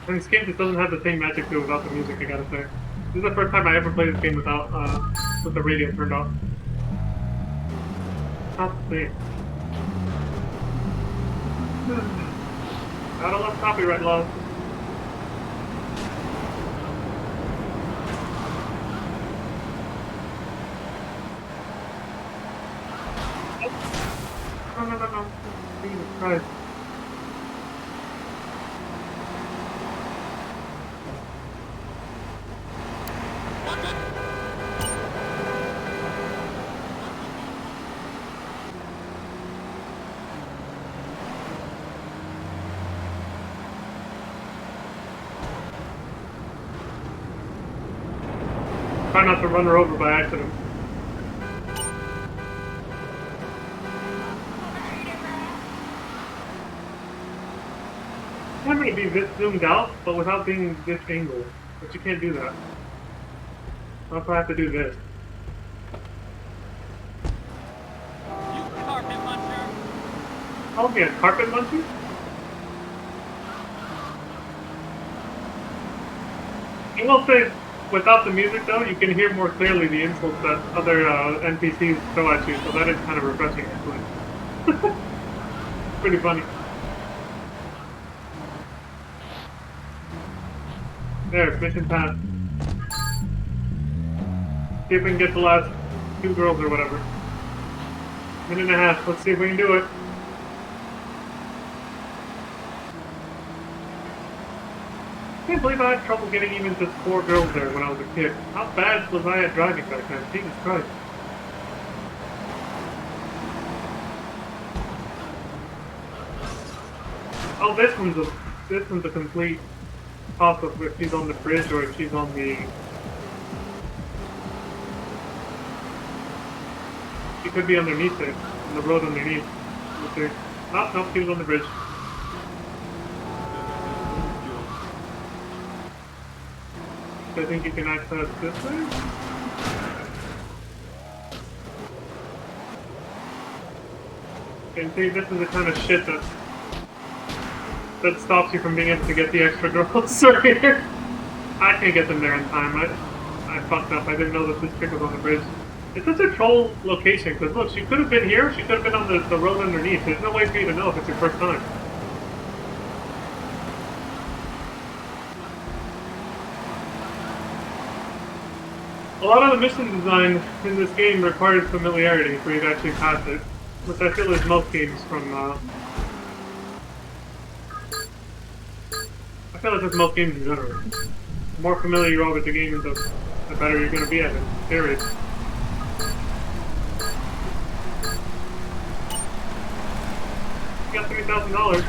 And this game just doesn't have the same magic to it without the music, I gotta say. This is the first time I ever played this game without, with the radio turned off. Not safe. I don't love copyright laws. No. Jesus Christ. Try not to run her over by accident. I'm going to be this zoomed out, but without being this angle. But you can't do that. I'll probably have to do this. Call me a carpet muncher? I will say, without the music though, you can hear more clearly the insults that other NPCs throw at you, so that is kind of refreshing actually. Pretty funny. There, mission passed. See if we can get the last 2 girls or whatever. Minute and a half, let's see if we can do it. I can't believe I had trouble getting even just 4 girls there when I was a kid. How bad was I at driving back then? Jesus Christ. Oh, this one's a complete toss-up if she's on the bridge or if she's on the... She could be underneath it, on the road underneath. Let's see. Oh, no, she was on the bridge. I think you can access this way? And see, this is the kind of shit that stops you from being able to get the extra girls right here. I can't get them there in time. I fucked up. I didn't know that this chick was on the bridge. It's such a troll location, because look, she could have been here, she could have been on the road underneath. There's no way for you to know if it's your first time. A lot of the mission design in this game requires familiarity for you to actually pass it, which I feel is most games from, I feel like it's most games in general. The more familiar you are with the game, the better you're going to be at it, period. You got $3,000.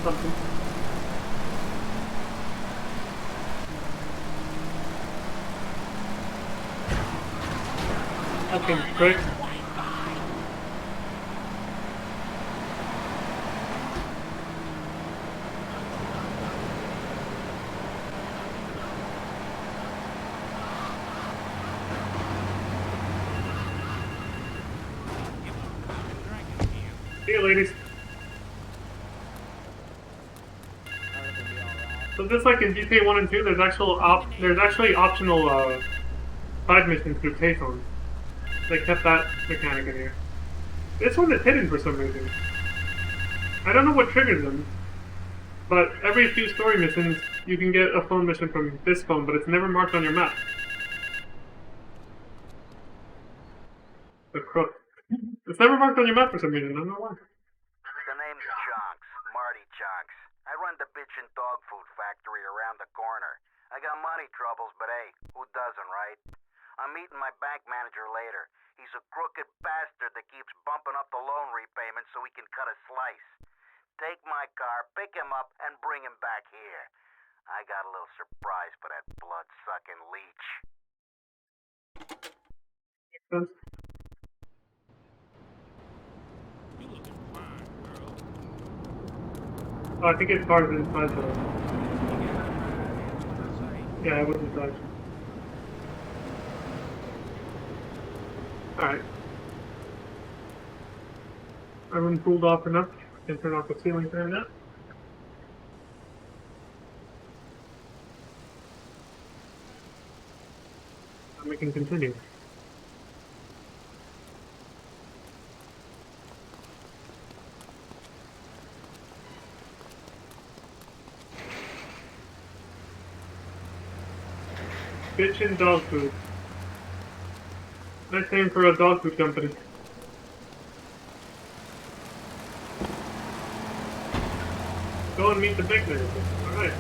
Something. Fucking prick. See you, ladies. So just like in GTA 1 and 2, there's actually optional side missions through payphones. They kept that mechanic in here. This one is hidden for some reason. I don't know what triggers them, but every few story missions, you can get a phone mission from this phone, but it's never marked on your map. The crook. It's never marked on your map for some reason, I don't know why. The name's Chonks, Marty Chonks. I run the bitchin' dog food factory around the corner. I got money troubles, but hey, who doesn't, right? I'm meeting my bank manager later. He's a crooked bastard that keeps bumping up the loan repayment so he can cut a slice. Take my car, pick him up, and bring him back here. I got a little surprise for that blood-sucking leech. Makes sense. Oh, I think his car's inside the... Yeah, it was inside. Alright. My room cooled off enough. I can turn off the ceiling fan now. And we can continue. Bitchin' dog food. Nice name for a dog food company. Go and meet the big man. Alright.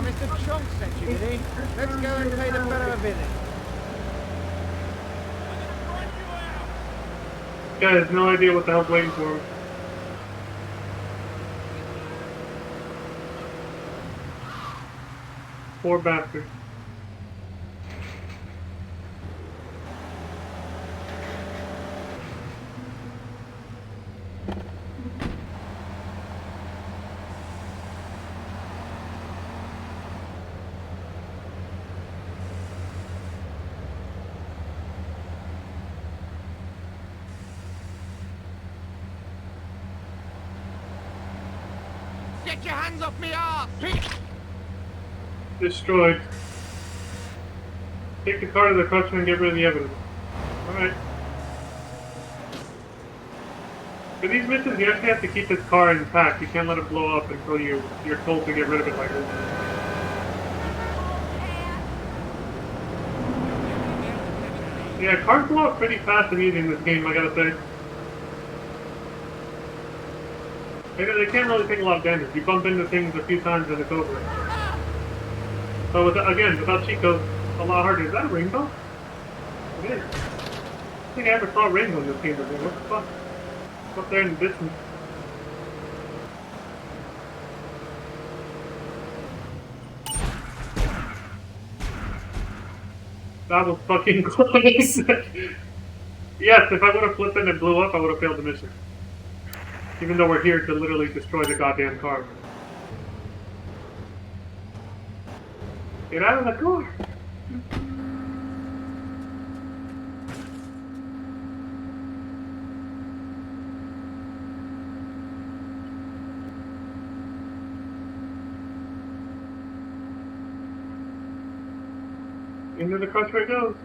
Mr. Chunk sent you, did he? Let's go and pay the fella a visit. Guy has no idea what the hell's waiting for him. Poor bastard. Get your hands off me ass! Destroyed. Take the car to the crusher and get rid of the evidence. Alright. For these missions, you actually have to keep this car intact. You can't let it blow up until you're told to get rid of it like this. Yeah, cars blow up pretty fast and easy in this game, I gotta say. They can't really take a lot of damage. You bump into things a few times and it's over. So again, without Chico, a lot harder. Is that a rainbow? It is. I don't think I ever saw a rainbow in this game before. What the fuck? It's up there in the distance. That was fucking close. Yes, if I would have flipped it and it blew up, I would have failed the mission. Even though we're here to literally destroy the goddamn car. Get out of the car! Into the crusher it goes.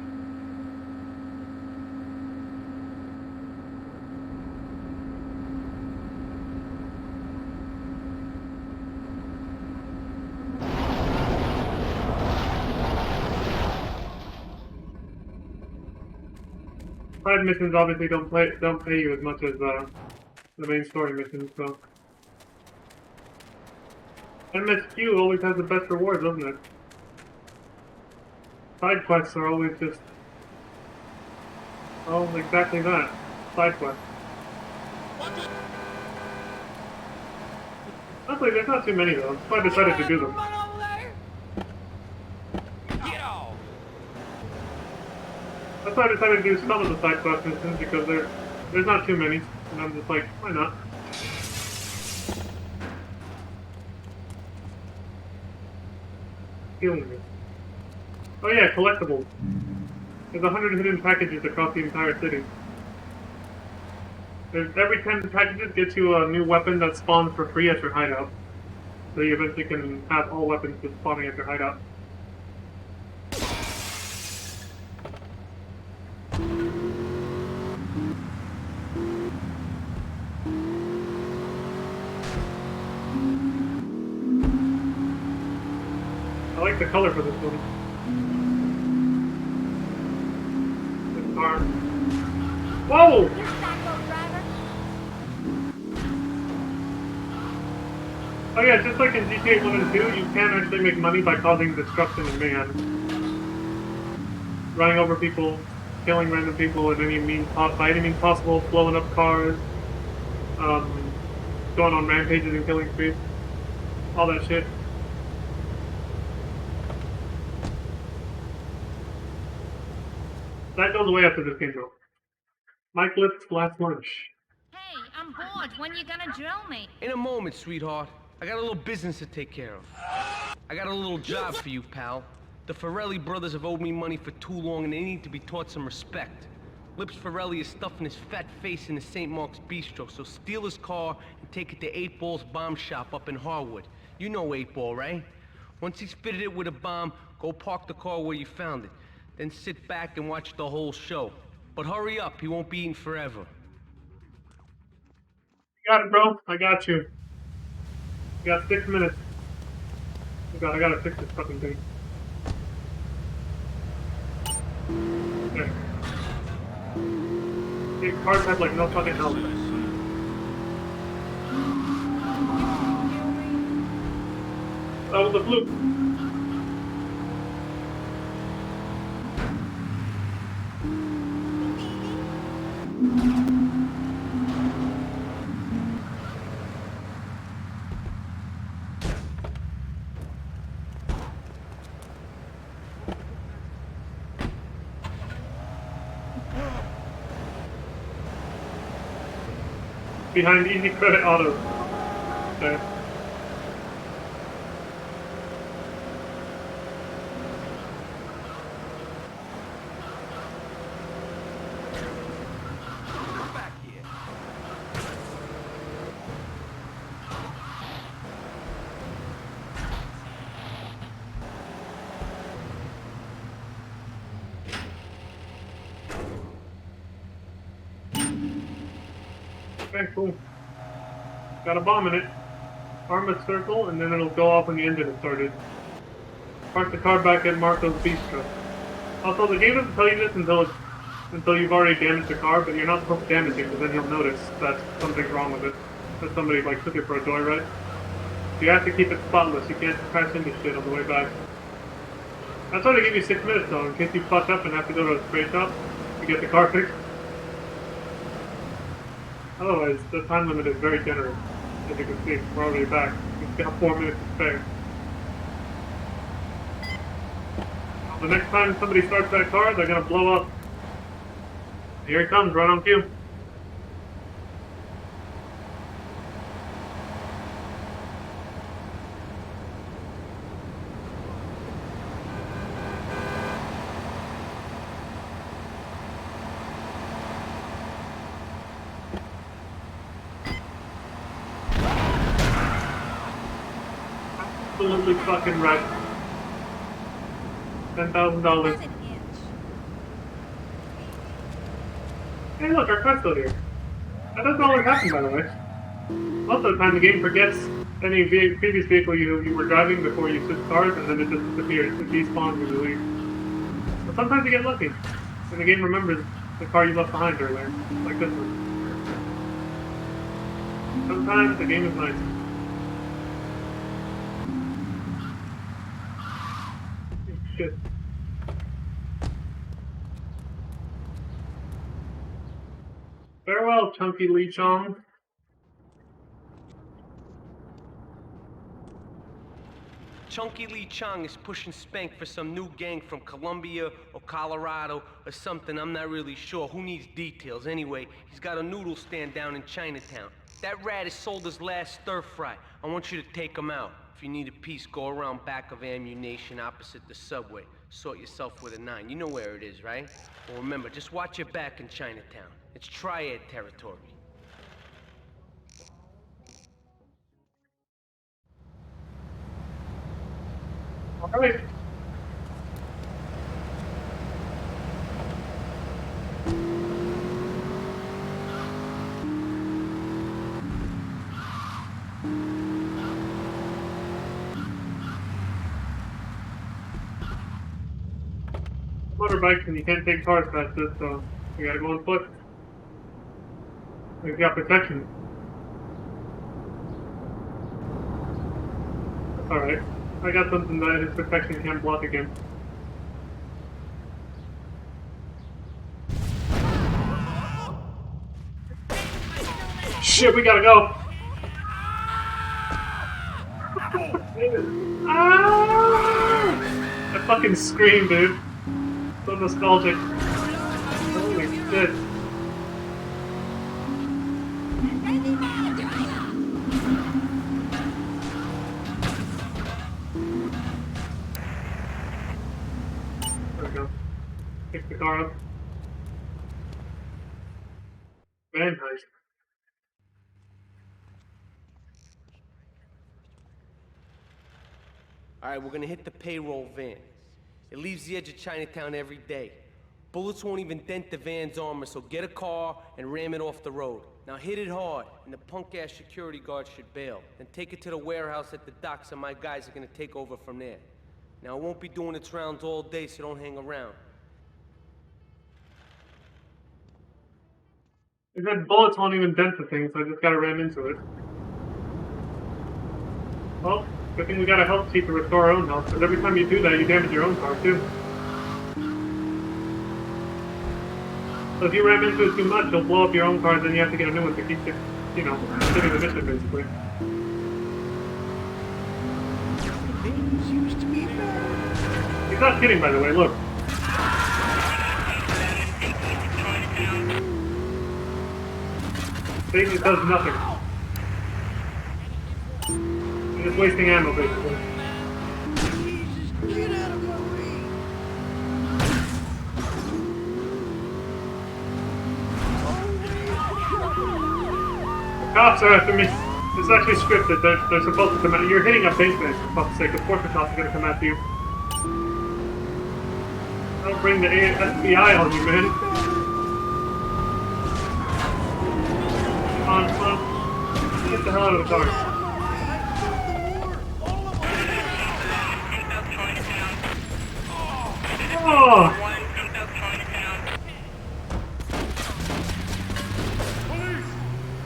Side missions obviously don't pay you as much as the main story missions, so. MSQ always has the best rewards, doesn't it? Side quests are always just... oh, exactly that. Side quests. Honestly, there's not too many though, so I decided to do them. That's why I decided to do some of the side quest missions, because there's not too many, and I'm just like, why not? Healing me. Oh yeah, collectibles. There's 100 hidden packages across the entire city. Every 10 packages gets you a new weapon that spawns for free at your hideout. So you eventually can have all weapons just spawning at your hideout. I like the color for this one. This car. Whoa! Oh yeah, just like in GTA 1 and 2, you can actually make money by causing destruction and mayhem. Running over people, killing random people by any means possible, blowing up cars, going on rampages and killing streets, all that shit. That goes away after this game though. Mike Lift's last lunch. Hey, I'm bored. When you gonna drill me? In a moment, sweetheart. I got a little business to take care of. I got a little job for you, pal. The Ferrelli brothers have owed me money for too long and they need to be taught some respect. Lips Ferrelli is stuffing his fat face in the St. Mark's Bistro, so steal his car and take it to 8 Ball's bomb shop up in Harwood. You know 8 Ball, right? Once he's fitted it with a bomb, go park the car where you found it. Then sit back and watch the whole show. But hurry up, he won't be eating forever. You got it, bro. I got you. You got 6 minutes. Oh god, I gotta fix this fucking thing. There. These cars have like no fucking help. That was a fluke. behind Easy Credit Auto. Okay. Okay, cool. Got a bomb in it. Arm a circle, and then it'll go off when the engine is started. Park the car back at Marco's Bistro. Also, the game doesn't tell you this until you've already damaged the car, but you're not supposed to damage it, because then you'll notice that something's wrong with it. That somebody, like, took it for a joyride. You have to keep it spotless. You can't crash into shit on the way back. That's why they give you 6 minutes, though, in case you fuck up and have to go to a spray shop to get the car fixed. Otherwise, the time limit is very generous. As you can see, we're already back. We've got 4 minutes to spare. The next time somebody starts that car, they're gonna blow up. Here it comes, right on cue. Absolutely fucking right. $10,000. Hey look, our car's still here. That doesn't always happen, by the way. Most of the time the game forgets any previous vehicle you were driving before you switched cars, and then it just disappears. It despawns when you leave. But sometimes you get lucky, and the game remembers the car you left behind earlier, like this one. Sometimes the game is nice. Shit. Farewell, Chunky Lee Chong. Chunky Lee Chong is pushing Spank for some new gang from Colombia or Colorado or something, I'm not really sure. Who needs details? Anyway, he's got a noodle stand down in Chinatown. That rat has sold his last stir fry. I want you to take him out. If you need a piece, go around back of Ammunition opposite the subway. Sort yourself with a 9. You know where it is, right? Well, remember, just watch your back in Chinatown. It's Triad territory. Alright. Motorbikes and you can't take cars past this, so you gotta go on foot. We've got protection. That's alright. I got something that his protection can't block again. Shit, we gotta go! Ah! I fucking screamed, dude. So nostalgic. Holy shit. There we go. Pick the car up. Van heist. Alright, we're gonna hit the payroll van. It leaves the edge of Chinatown every day. Bullets won't even dent the van's armor, so get a car and ram it off the road. Now hit it hard, and the punk-ass security guard should bail. Then take it to the warehouse at the docks, and my guys are gonna take over from there. Now it won't be doing its rounds all day, so don't hang around. He said bullets won't even dent the thing, so I just gotta ram into it. Well, good thing we got a health sheet to restore our own health, because every time you do that, you damage your own car, too. So if you ram into it too much, you'll blow up your own car, and then you have to get a new one to keep it, you know, doing the mission, basically. He's not kidding, by the way, look. It does nothing. You're just wasting ammo, basically. The cops are after me. It's actually scripted. They're supposed to come at you. You're hitting a basement, for fuck's sake. Of course the cops are gonna come after you. Don't bring the FBI on you, man. Come on. Get the hell out of the car. Oh!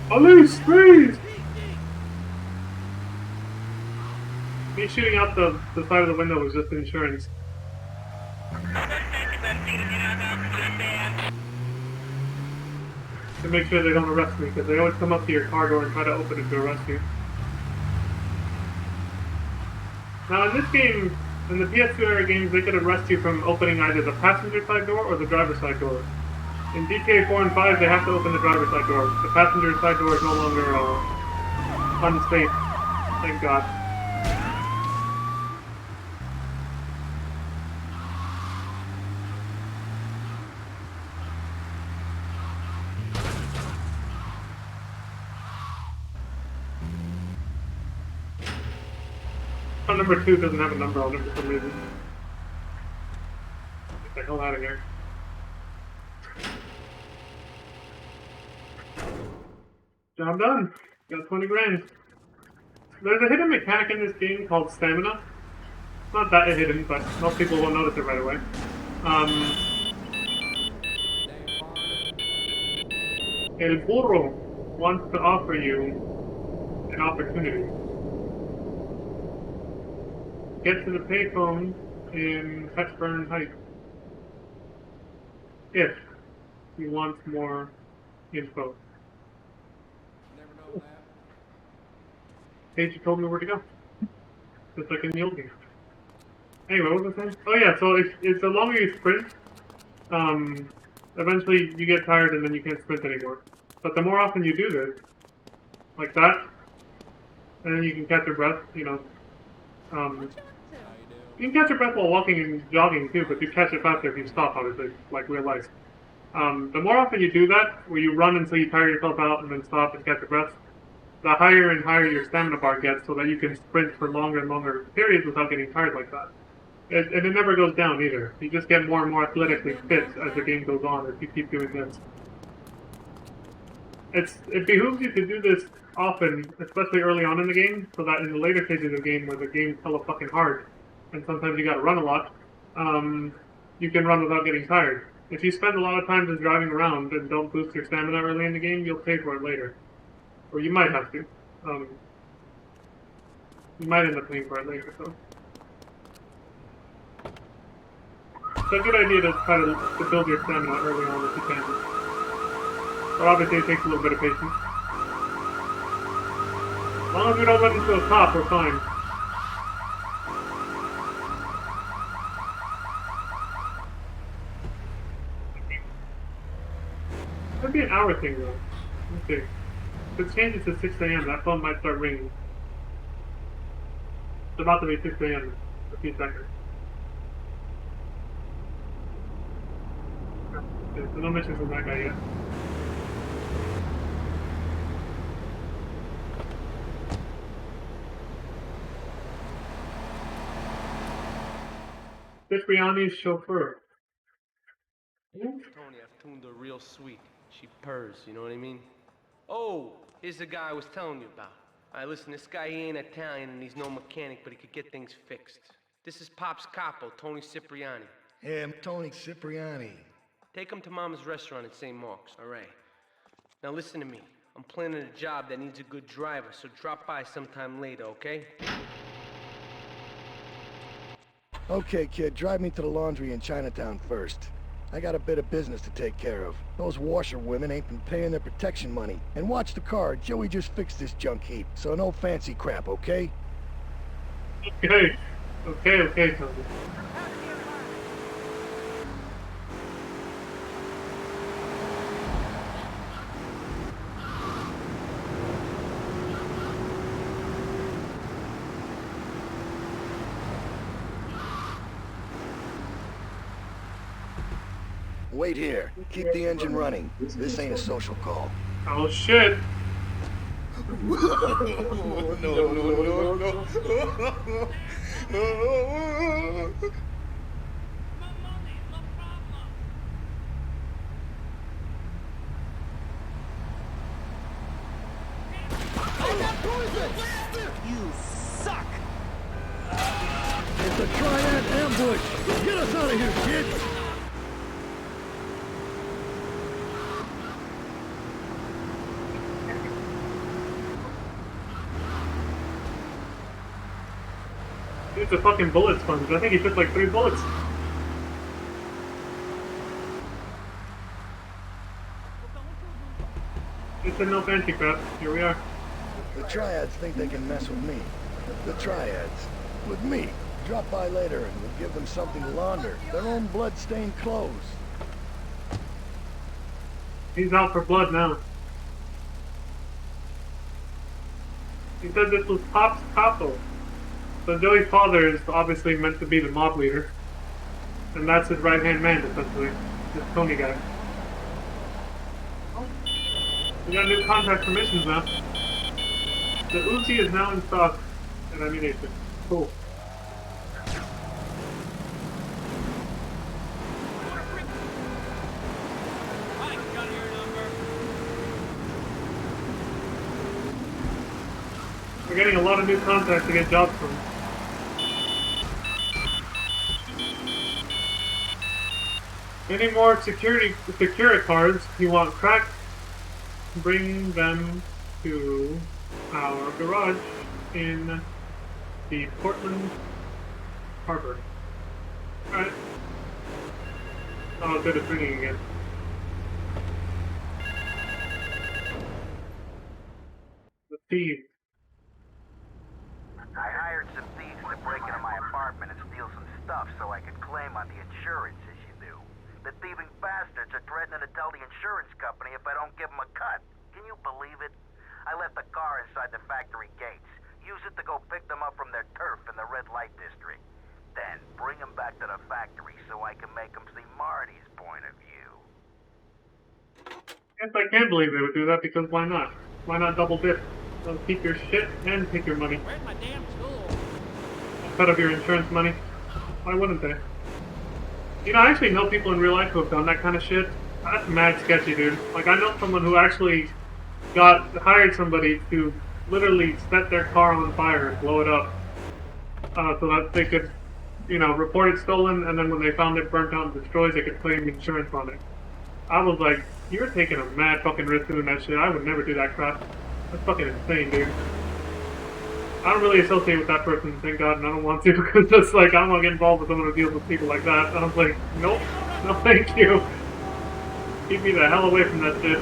Police, please! Me shooting out the side of the window was just insurance. To make sure they don't arrest me, because they always come up to your car door and try to open it to arrest you. Now in this game, in the PS2 era games, they could arrest you from opening either the passenger side door or the driver's side door. In GTA 4 and 5, they have to open the driver's side door. The passenger side door is no longer unsafe. Thank God. Number 2 doesn't have a number on it for some reason. Get the hell out of here. Job done. Got 20 grand. There's a hidden mechanic in this game called stamina. It's not that hidden, but most people will notice it right away. El Burro wants to offer you an opportunity. Get to the payphone in Fetchburn Heights if you want more info. Paige told me where to go. Just like in the old game. Anyway, what was I saying? Oh yeah, so it's the longer you sprint, eventually you get tired and then you can't sprint anymore. But the more often you do this, like that, and then you can catch your breath, you know. You can catch your breath while walking and jogging too, but you catch it faster if you stop, obviously, like real life. The more often you do that, where you run until you tire yourself out and then stop and catch your breath, the higher and higher your stamina bar gets so that you can sprint for longer and longer periods without getting tired like that. And it never goes down either. You just get more and more athletically fit as the game goes on if you keep doing this. It behooves you to do this often, especially early on in the game, so that in the later stages of the game where the game's hella fucking hard, and sometimes you gotta run a lot, you can run without getting tired. If you spend a lot of time just driving around and don't boost your stamina early in the game, you'll pay for it later. Or you might have to. You might end up paying for it later, so. It's a good idea to try to build your stamina early on if you can. But obviously it takes a little bit of patience. As long as we don't run into a cop, we're fine. Could be an hour thing though. Let's see. If it changes to 6 AM, that phone might start ringing. It's about to be 6 AM in a few seconds. Okay, so no missions from that guy yet. Cipriani's chauffeur. Tony, I've tuned her real sweet. She purrs, you know what I mean? Oh, here's the guy I was telling you about. Alright, listen, this guy, he ain't Italian and he's no mechanic, but he could get things fixed. This is Pop's capo, Tony Cipriani. Hey, I'm Tony Cipriani. Take him to Mama's restaurant in St. Mark's, alright? Now listen to me. I'm planning a job that needs a good driver, so drop by sometime later, okay? Okay, kid, drive me to the laundry in Chinatown first. I got a bit of business to take care of. Those washerwomen ain't been paying their protection money. And watch the car, Joey just fixed this junk heap, so no fancy crap, okay? Okay. Okay, Tony. Wait here. Keep the engine running. This ain't a social call. Oh shit. No. You suck! It's a triad ambush! Get us out of here, kid! Dude's a fucking bullet sponge. I think he took like 3 bullets. It's a no fancy crap. Here we are. The triads think they can mess with me. The triads. With me. Drop by later and we'll give them something to launder. Their own blood-stained clothes. He's out for blood now. He said this was Pop's Capo. So Joey's father is obviously meant to be the mob leader. And that's his right-hand man, essentially. This Tony guy. We got new contract permissions now. The Uzi is now in stock and ammunition. Cool. We're getting a lot of new contacts to get jobs from. Any more security cards you want cracked? Bring them to our garage in the Portland Harbor. Alright. Oh, good, it's ringing again. The thieves. I hired some thieves to break into my apartment and steal some stuff so I could claim on the insurance issue due. The thieving bastards are threatening to tell the insurance company if I don't give them a cut. Can you believe it? I left the car inside the factory gates. Use it to go pick them up from their turf in the red light district. Then bring them back to the factory so I can make them see Marty's point of view. Yes, I can believe they would do that because why not? Why not double dip? They'll keep your shit and take your money. Where's my damn tool? Cut of your insurance money. Why wouldn't they? You know, I actually know people in real life who have done that kind of shit. That's mad sketchy, dude. Like, I know someone who actually hired somebody to literally set their car on fire and blow it up. So that they could, you know, report it stolen, and then when they found it burnt out and destroyed, they could claim insurance on it. I was like, you're taking a mad fucking risk doing that shit. I would never do that crap. That's fucking insane, dude. I don't really associate with that person, thank God, and I don't want to, because it's like, I don't want to get involved with someone who deals with people like that. And I was like, nope, no thank you. Keep me the hell away from that shit.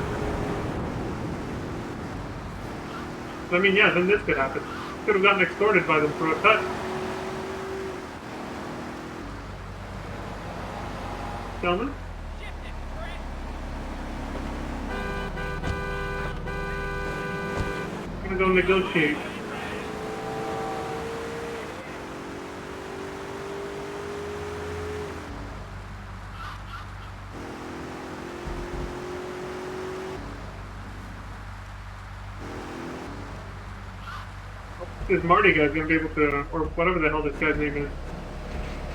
I mean, yeah, then this could happen. Could have gotten extorted by them for a cut. Gentlemen? I'm gonna go negotiate. This Marty guy's gonna be able to, or whatever the hell this guy's name is.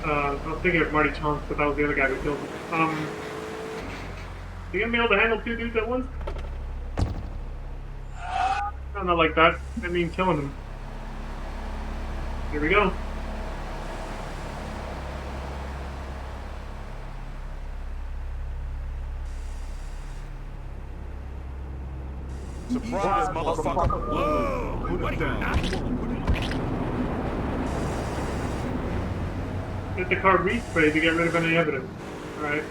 I was thinking of Marty Chance, but that was the other guy who killed him. You gonna be able to handle 2 dudes at once? No, not like that. I mean killing them. Here we go. Surprise, motherfucker. Whoa! Put it down. Get the car resprayed to get rid of any evidence. Alright.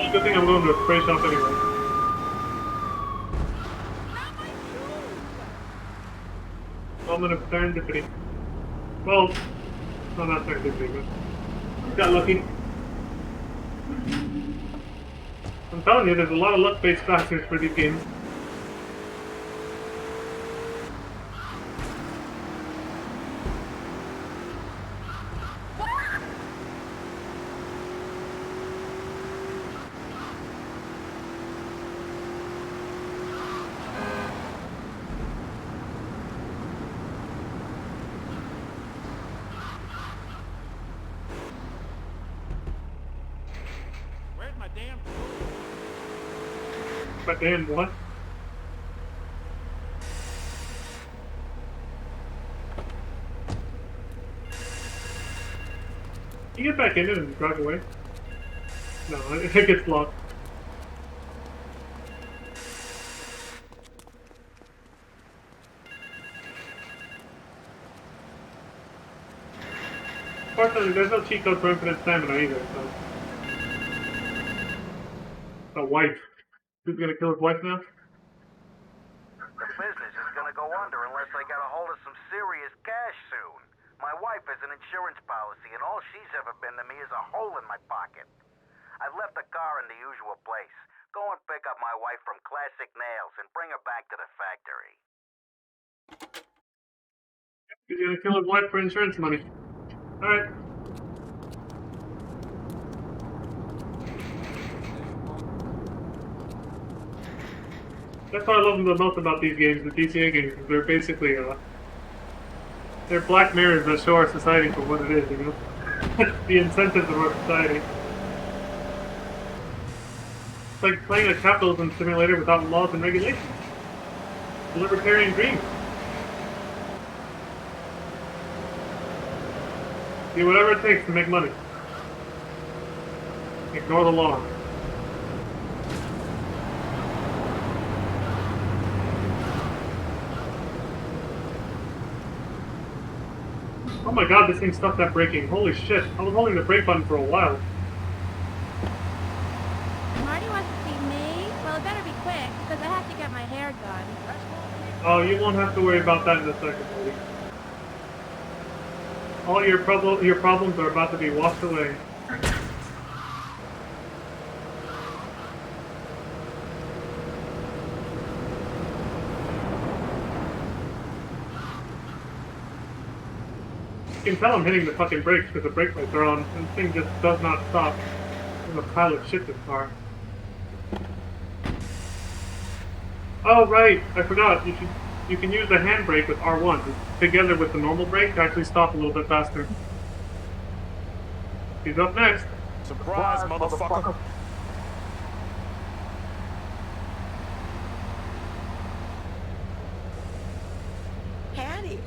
Good thing I'm going to a spray shop anyway. Moment of serendipity. Well, no, not serendipity, but got lucky. I'm telling you, there's a lot of luck-based factors for these games. But damn, what? You get back in it and drive away? No, it gets locked. Fortunately, there's no cheat code for infinite stamina either, so... The wife. Who's gonna kill his wife now? The business is gonna go under unless I get a hold of some serious cash soon. My wife has an insurance policy, and all she's ever been to me is a hole in my pocket. I've left the car in the usual place. Go and pick up my wife from Classic Nails and bring her back to the factory. He's gonna kill his wife for insurance money. Alright. That's what I love the most about these games, the GTA games. They're basically, they're black mirrors that show our society for what it is, you know? The incentives of our society. It's like playing a capitalism simulator without laws and regulations. The libertarian dream. Do whatever it takes to make money. Ignore the law. Oh my god, this thing stopped that braking. Holy shit. I was holding the brake button for a while. Marty wants to see me? Well, it better be quick, because I have to get my hair done. Oh, you won't have to worry about that in a second, buddy. All your problems are about to be washed away. You can tell I'm hitting the fucking brakes because the brake lights are on, and this thing just does not stop. There's a pile of shit this car. Oh right, I forgot. You can use the handbrake with R1 together with the normal brake to actually stop a little bit faster. He's up next. Surprise, motherfucker. Hattie!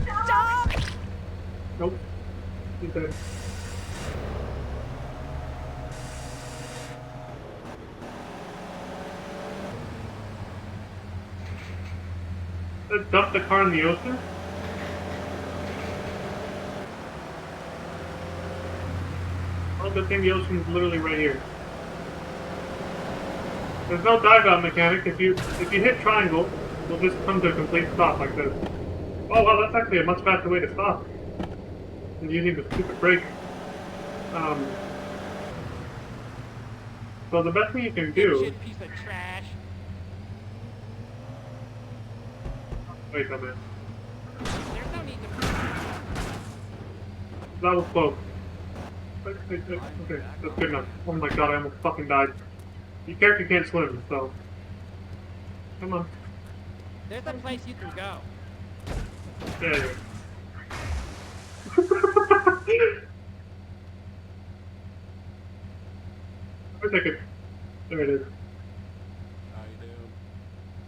Stop! Nope. He's dead. Let's dump the car in the ocean. Oh, good thing the ocean is literally right here. There's no dive out mechanic. If you hit triangle, we'll just come to a complete stop like this. Oh well, that's actually a much faster way to stop than using the stupid brake. So the best thing you can do. Piece of trash. Wait a minute. There's no need to. That was close. Okay, that's good enough. Oh my god, I almost fucking died. Your character can't swim, so... Come on. There's a place you can go. Yeah, yeah. I wish I could... There it is. How you doing?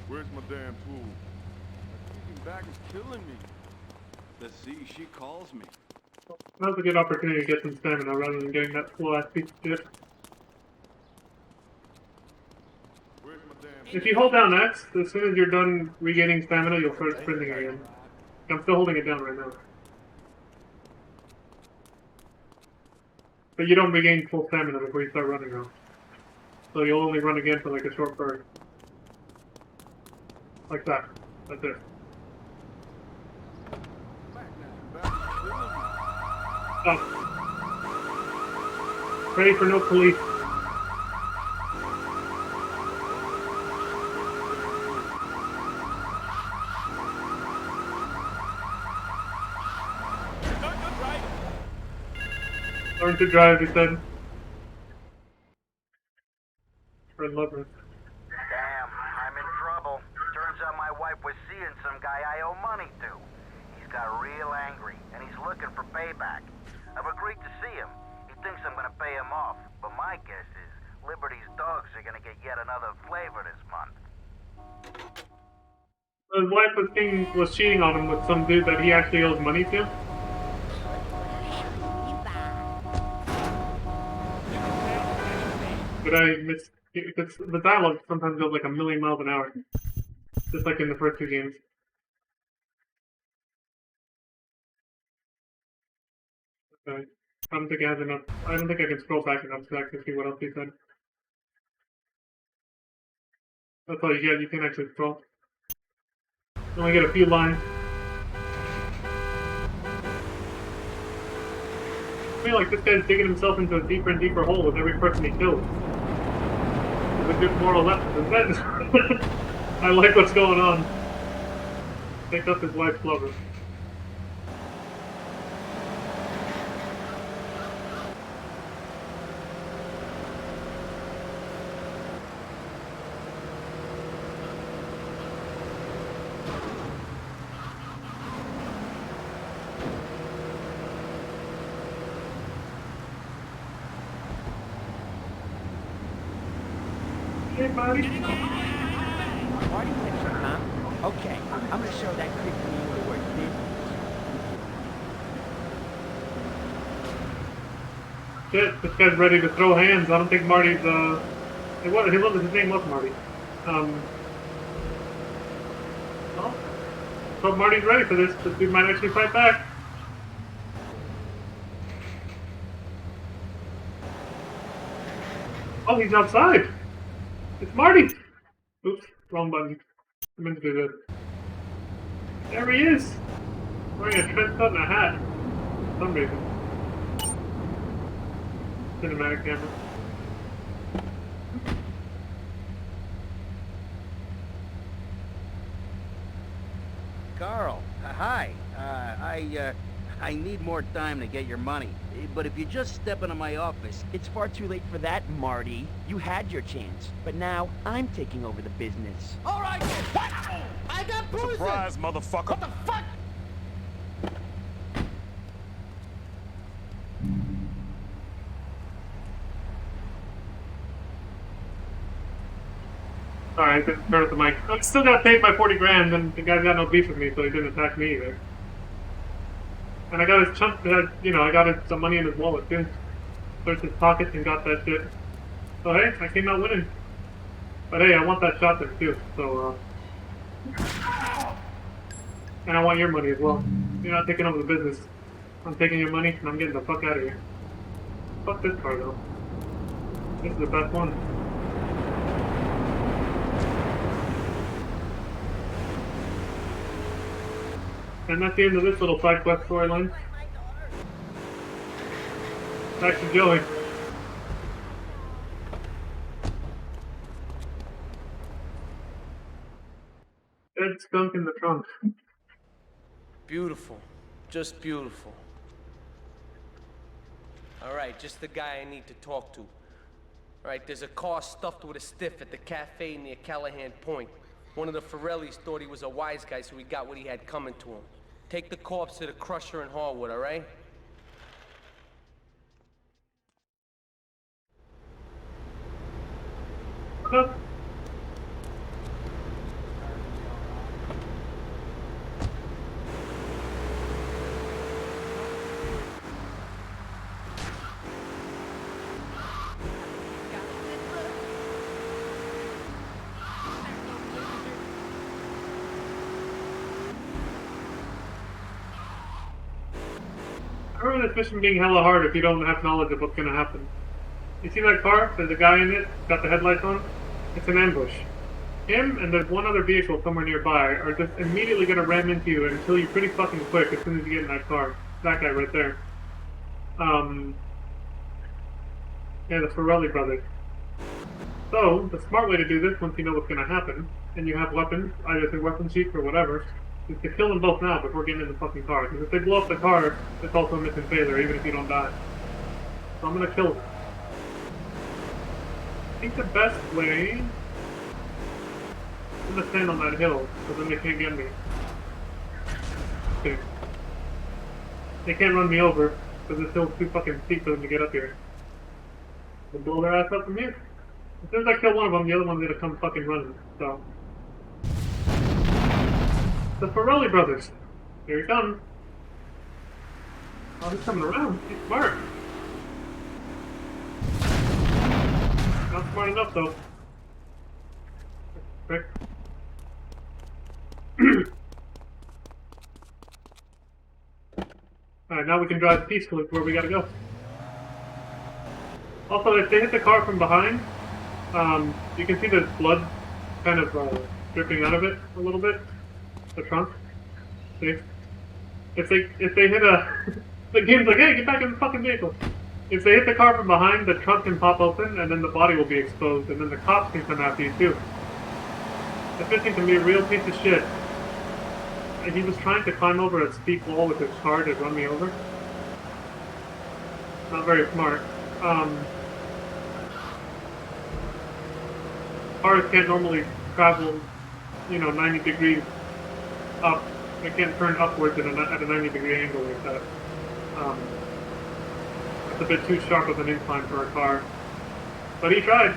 Where's my damn tool? That back is killing me. Let's see, she calls me. Now's a good opportunity to get some stamina rather than getting that slow ass piece of shit. Where's my damn If you hold down X, as soon as you're done regaining stamina, you'll start sprinting again. I'm still holding it down right now. But you don't regain full stamina before you start running though. So you'll only run again for like a short burst. Like that. That's it. Stop. Pray for no police. Learn to drive, he said. For lovers. Damn, I'm in trouble. Turns out my wife was seeing some guy I owe money to. He's got real angry, and he's looking for payback. I've agreed to see him. He thinks I'm gonna pay him off, but my guess is Liberty's dogs are gonna get yet another flavor this month. His wife was cheating on him with some dude that he actually owes money to. But I miss because the dialogue sometimes goes like a million miles an hour, just like in the first two games. Okay. I don't think it has enough. I don't think I can scroll back enough to actually see what else he said. That's all you get. You can actually scroll. You only get a few lines. I feel like this guy's digging himself into a deeper and deeper hole with every person he kills. There's a good moral lesson, isn't it? I like what's going on. Picked up his wife's lover. Hey, buddy. Party picture, huh? Okay, I'm gonna show that creep to you where it did. Shit, this guy's ready to throw hands. I don't think Marty's, his name was Marty. Well, so Marty's ready for this. This dude might actually fight back. Oh, he's outside. It's Marty! Oops, wrong button. I meant to do this. There he is! Wearing a trench coat and a hat. For some reason. Cinematic camera. Carl, hi. I need more time to get your money. But if you just step into my office... It's far too late for that, Marty. You had your chance. But now, I'm taking over the business. All right. What? I got bruises. Surprise, motherfucker. What the fuck? Alright, turn up the mic. I still got paid my 40 grand, and the guy's got no beef with me, so he didn't attack me either. And I got his chunk, I got some money in his wallet too. Searched his pockets and got that shit. So hey, I came out winning. But hey, I want that shotgun too, so and I want your money as well. You're not taking over the business. I'm taking your money and I'm getting the fuck out of here. Fuck this car though. This is the best one. And that's the end of this little side quest storyline. Back to Joey. Dead skunk in the trunk. Beautiful. Just beautiful. Alright, just the guy I need to talk to. Alright, there's a car stuffed with a stiff at the cafe near Callahan Point. One of the Forellis thought he was a wise guy, so he got what he had coming to him. Take the corpse to the Crusher in Harwood, alright? Huh? I remember this mission being hella hard if you don't have knowledge of what's gonna happen. You see that car? There's a guy in it, got the headlights on. It's an ambush. Him and there's one other vehicle somewhere nearby are just immediately gonna ram into you and kill you pretty fucking quick as soon as you get in that car. That guy right there. Yeah, the Ferrelli brothers. So, the smart way to do this, once you know what's going to happen, and you have weapons, either through weapon sheets or whatever, is to kill them both now before getting in the fucking car. Because if they blow up the car, it's also a mission failure, even if you don't die. So I'm going to kill them. I think the best way... I'm going to stand on that hill, so then they can't get me. Okay. They can't run me over, because this hill's too fucking steep for them to get up here. They'll blow their ass up from here. As soon as I kill one of them, the other one's gonna come fucking running, so... The Ferrelli brothers! Here he comes! Oh, he's coming around. He's smart. Not smart enough, though. Right. Alright, now we can drive peacefully to where we gotta go. Also, if they hit the car from behind, you can see the blood kind of dripping out of it a little bit. The trunk. See? If they hit a... the game's like, hey, get back in the fucking vehicle! If they hit the car from behind, the trunk can pop open, and then the body will be exposed, and then the cops can come after you, too. This mission can be a real piece of shit. And he was trying to climb over a steep wall with his car to run me over. Not very smart. Cars can't normally travel, 90 degrees up. They can't turn upwards at a 90-degree angle like that. It's a bit too sharp of an incline for a car. But he tried.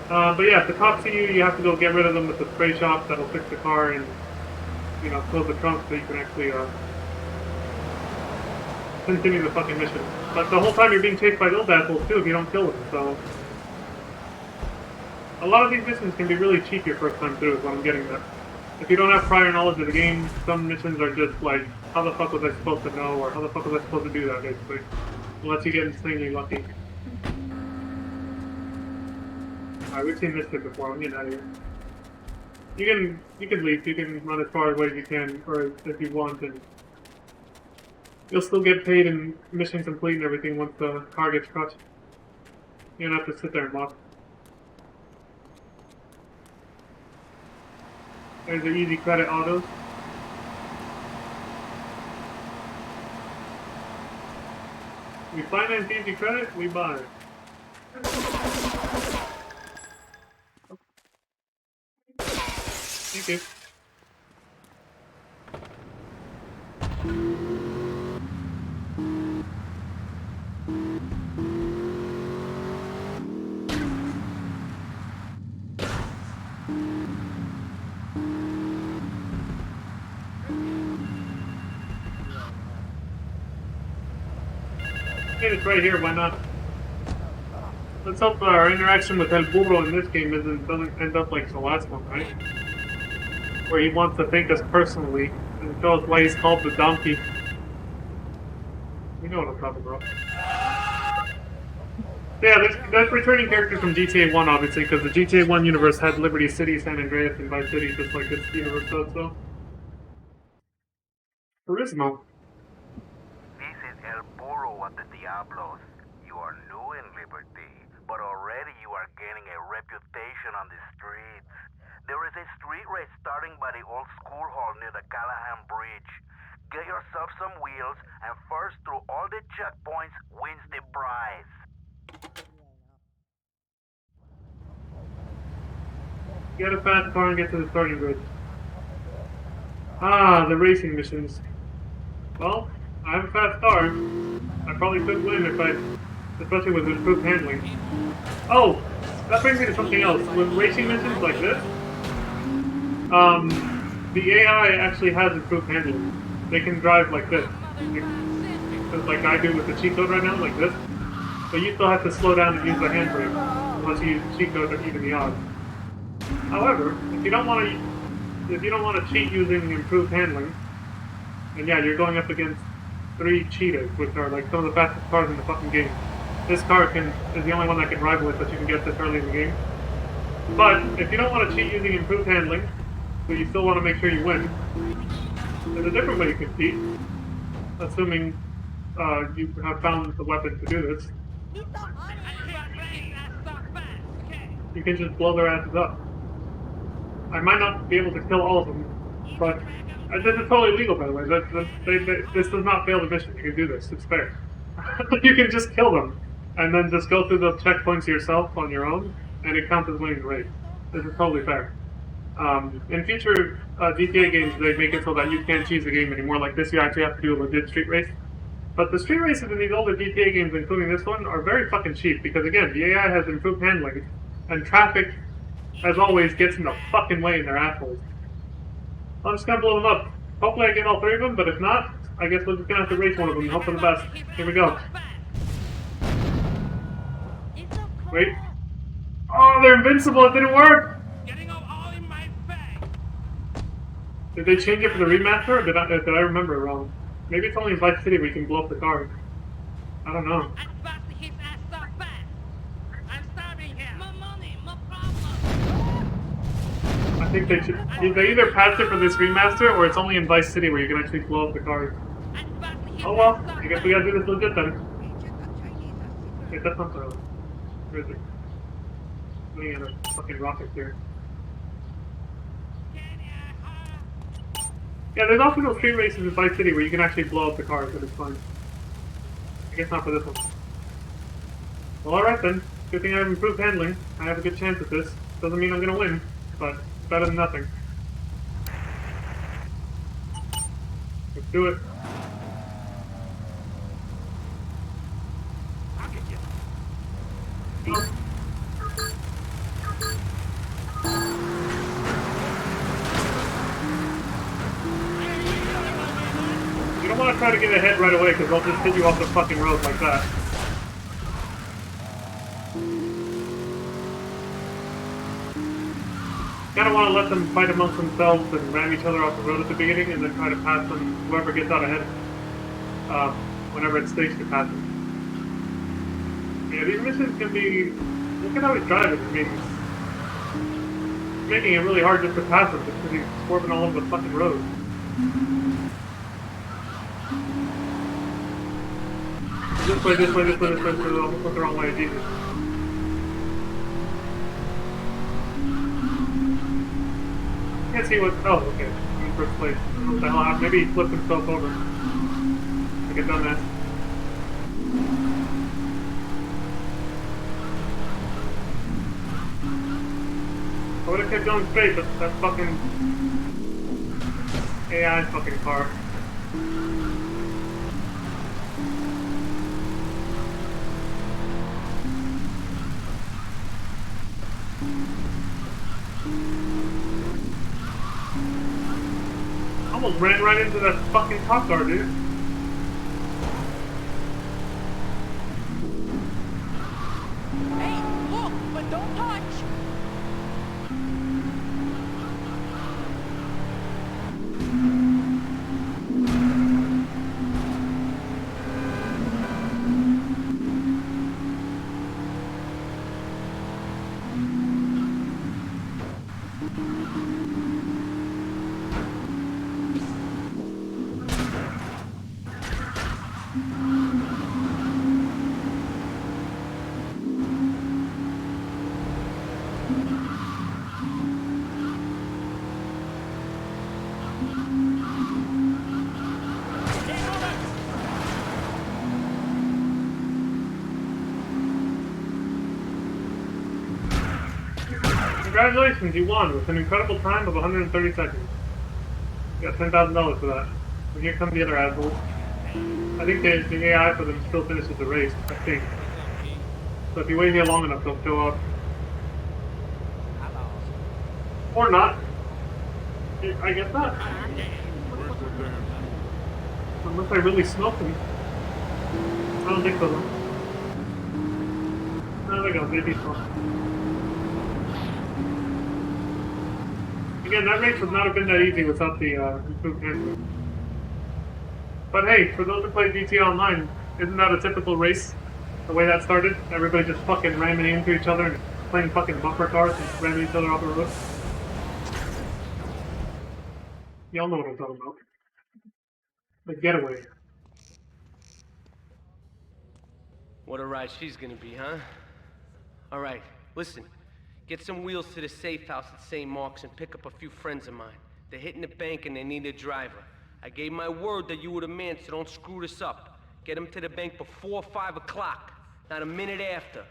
But yeah, if the cops see you, you have to go get rid of them with the spray shop that'll fix the car and, close the trunk so you can actually, continue the fucking mission. But the whole time you're being chased by those assholes too if you don't kill them, so... A lot of these missions can be really cheap your first time through is what I'm getting at. If you don't have prior knowledge of the game, some missions are just like, how the fuck was I supposed to know, or how the fuck was I supposed to do that, basically. Unless you get insanely lucky. Alright, we've seen this shit before, I'm getting out of here. You can leave, you can run as far away as you can, or if you want, and... You'll still get paid and mission complete and everything once the car gets crushed. You don't have to sit there and walk. There's the easy credit autos. We finance easy credit, we buy. Thank you. It's right here, why not? Let's hope our interaction with El Burro in this game doesn't end up like the last one, right? Where he wants to thank us personally and tell us why he's called the donkey. You know what I'm talking about. Yeah, that's returning characters from GTA 1, obviously, because the GTA 1 universe had Liberty City, San Andreas, and Vice City, just like this universe does, so. Turismo. This is El Burro of the Diablos. You are new in Liberty, but already you are gaining a reputation on the streets. There is a street race starting by the old school hall near the Callahan Bridge. Get yourself some wheels, and first through all the checkpoints wins the prize. Get a fast car and get to the starting grid. Ah, the racing missions. Well, I have a fast car. I probably could win if especially with improved handling. Oh, that brings me to something else. With racing missions like this, the AI actually has improved handling. They can drive like this. Just like I do with the cheat code right now, like this. But you still have to slow down and use the handbrake, unless you use cheat code or even the odds. However, if you don't want to cheat using improved handling, then yeah, you're going up against 3 cheetahs, which are like some of the fastest cars in the fucking game. This car is the only one that can rival it that you can get this early in the game. But if you don't want to cheat using improved handling, but you still want to make sure you win, there's a different way you can cheat. assuming you have found the weapon to do this. You can just blow their asses up. I might not be able to kill all of them, but this is totally legal, by the way. This does not fail the mission. You can do this. It's fair. You can just kill them, and then just go through the checkpoints yourself on your own, and it counts as winning the race. This is totally fair. In future GTA games, they make it so that you can't cheese the game anymore. Like this, you actually have to do a legit street race. But the street races in these older GTA games, including this one, are very fucking cheap because, again, the AI has improved handling, and traffic, as always, gets in the fucking way in their assholes. I'm just gonna blow them up. Hopefully I get all 3 of them, but if not, I guess we're just gonna have to race one of them and hope for the best. Here we go. Wait. Oh, they're invincible! It didn't work! Did they change it for the remaster, or did I remember it wrong? Maybe it's only in Vice City we can blow up the car. I don't know. I think they should. They either patched it for this remaster, or it's only in Vice City where you can actually blow up the cars. Oh well, I guess we gotta do this legit then. Wait, that's not the. Where is it? Looking at a fucking rocket here. Yeah, there's also no street races in Vice City where you can actually blow up the cars, but it's fine. I guess not for this one. Well, alright then. Good thing I have improved handling. I have a good chance at this. Doesn't mean I'm gonna win, but it's better than nothing. Let's do it. You don't want to try to get ahead right away because they'll just hit you off the fucking road like that. You kind of want to let them fight amongst themselves and ram each other off the road at the beginning and then try to pass them, whoever gets out ahead, whenever it's staged to pass them. Yeah, these missions can be... Look at how he's driving. I mean, it's making it really hard just to pass him just because he's swerving all over the fucking road. This way, this way, this way, this way, this way. Almost went the wrong way, Jesus. Can't see what... Oh, okay. I'm in first place. I don't know what the hell happened. Maybe he flipped himself over. I could have done that. I would have kept going straight, but that fucking... AI fucking car. Almost ran right into that fucking cop car, dude. Hey, look, but don't touch. Congratulations, you won with an incredible time of 130 seconds. You got $10,000 for that. And here come the other assholes. I think the AI for them still finishes the race, I think. So if you wait here long enough, they'll show up. Or not. I guess not. Unless I really smoke them. I don't think so though. No, there we go, baby smoke. Again, that race would not have been that easy without the improved handling. But hey, for those who play GTA Online, isn't that a typical race? The way that started? Everybody just fucking ramming into each other and playing fucking bumper cars and ramming each other off the road. Y'all know what I'm talking about. The getaway. What a ride she's gonna be, huh? All right, listen. Get some wheels to the safe house at St. Mark's and pick up a few friends of mine. They're hitting the bank and they need a driver. I gave my word that you were the man, so don't screw this up. Get them to the bank before 5 o'clock, not a minute after.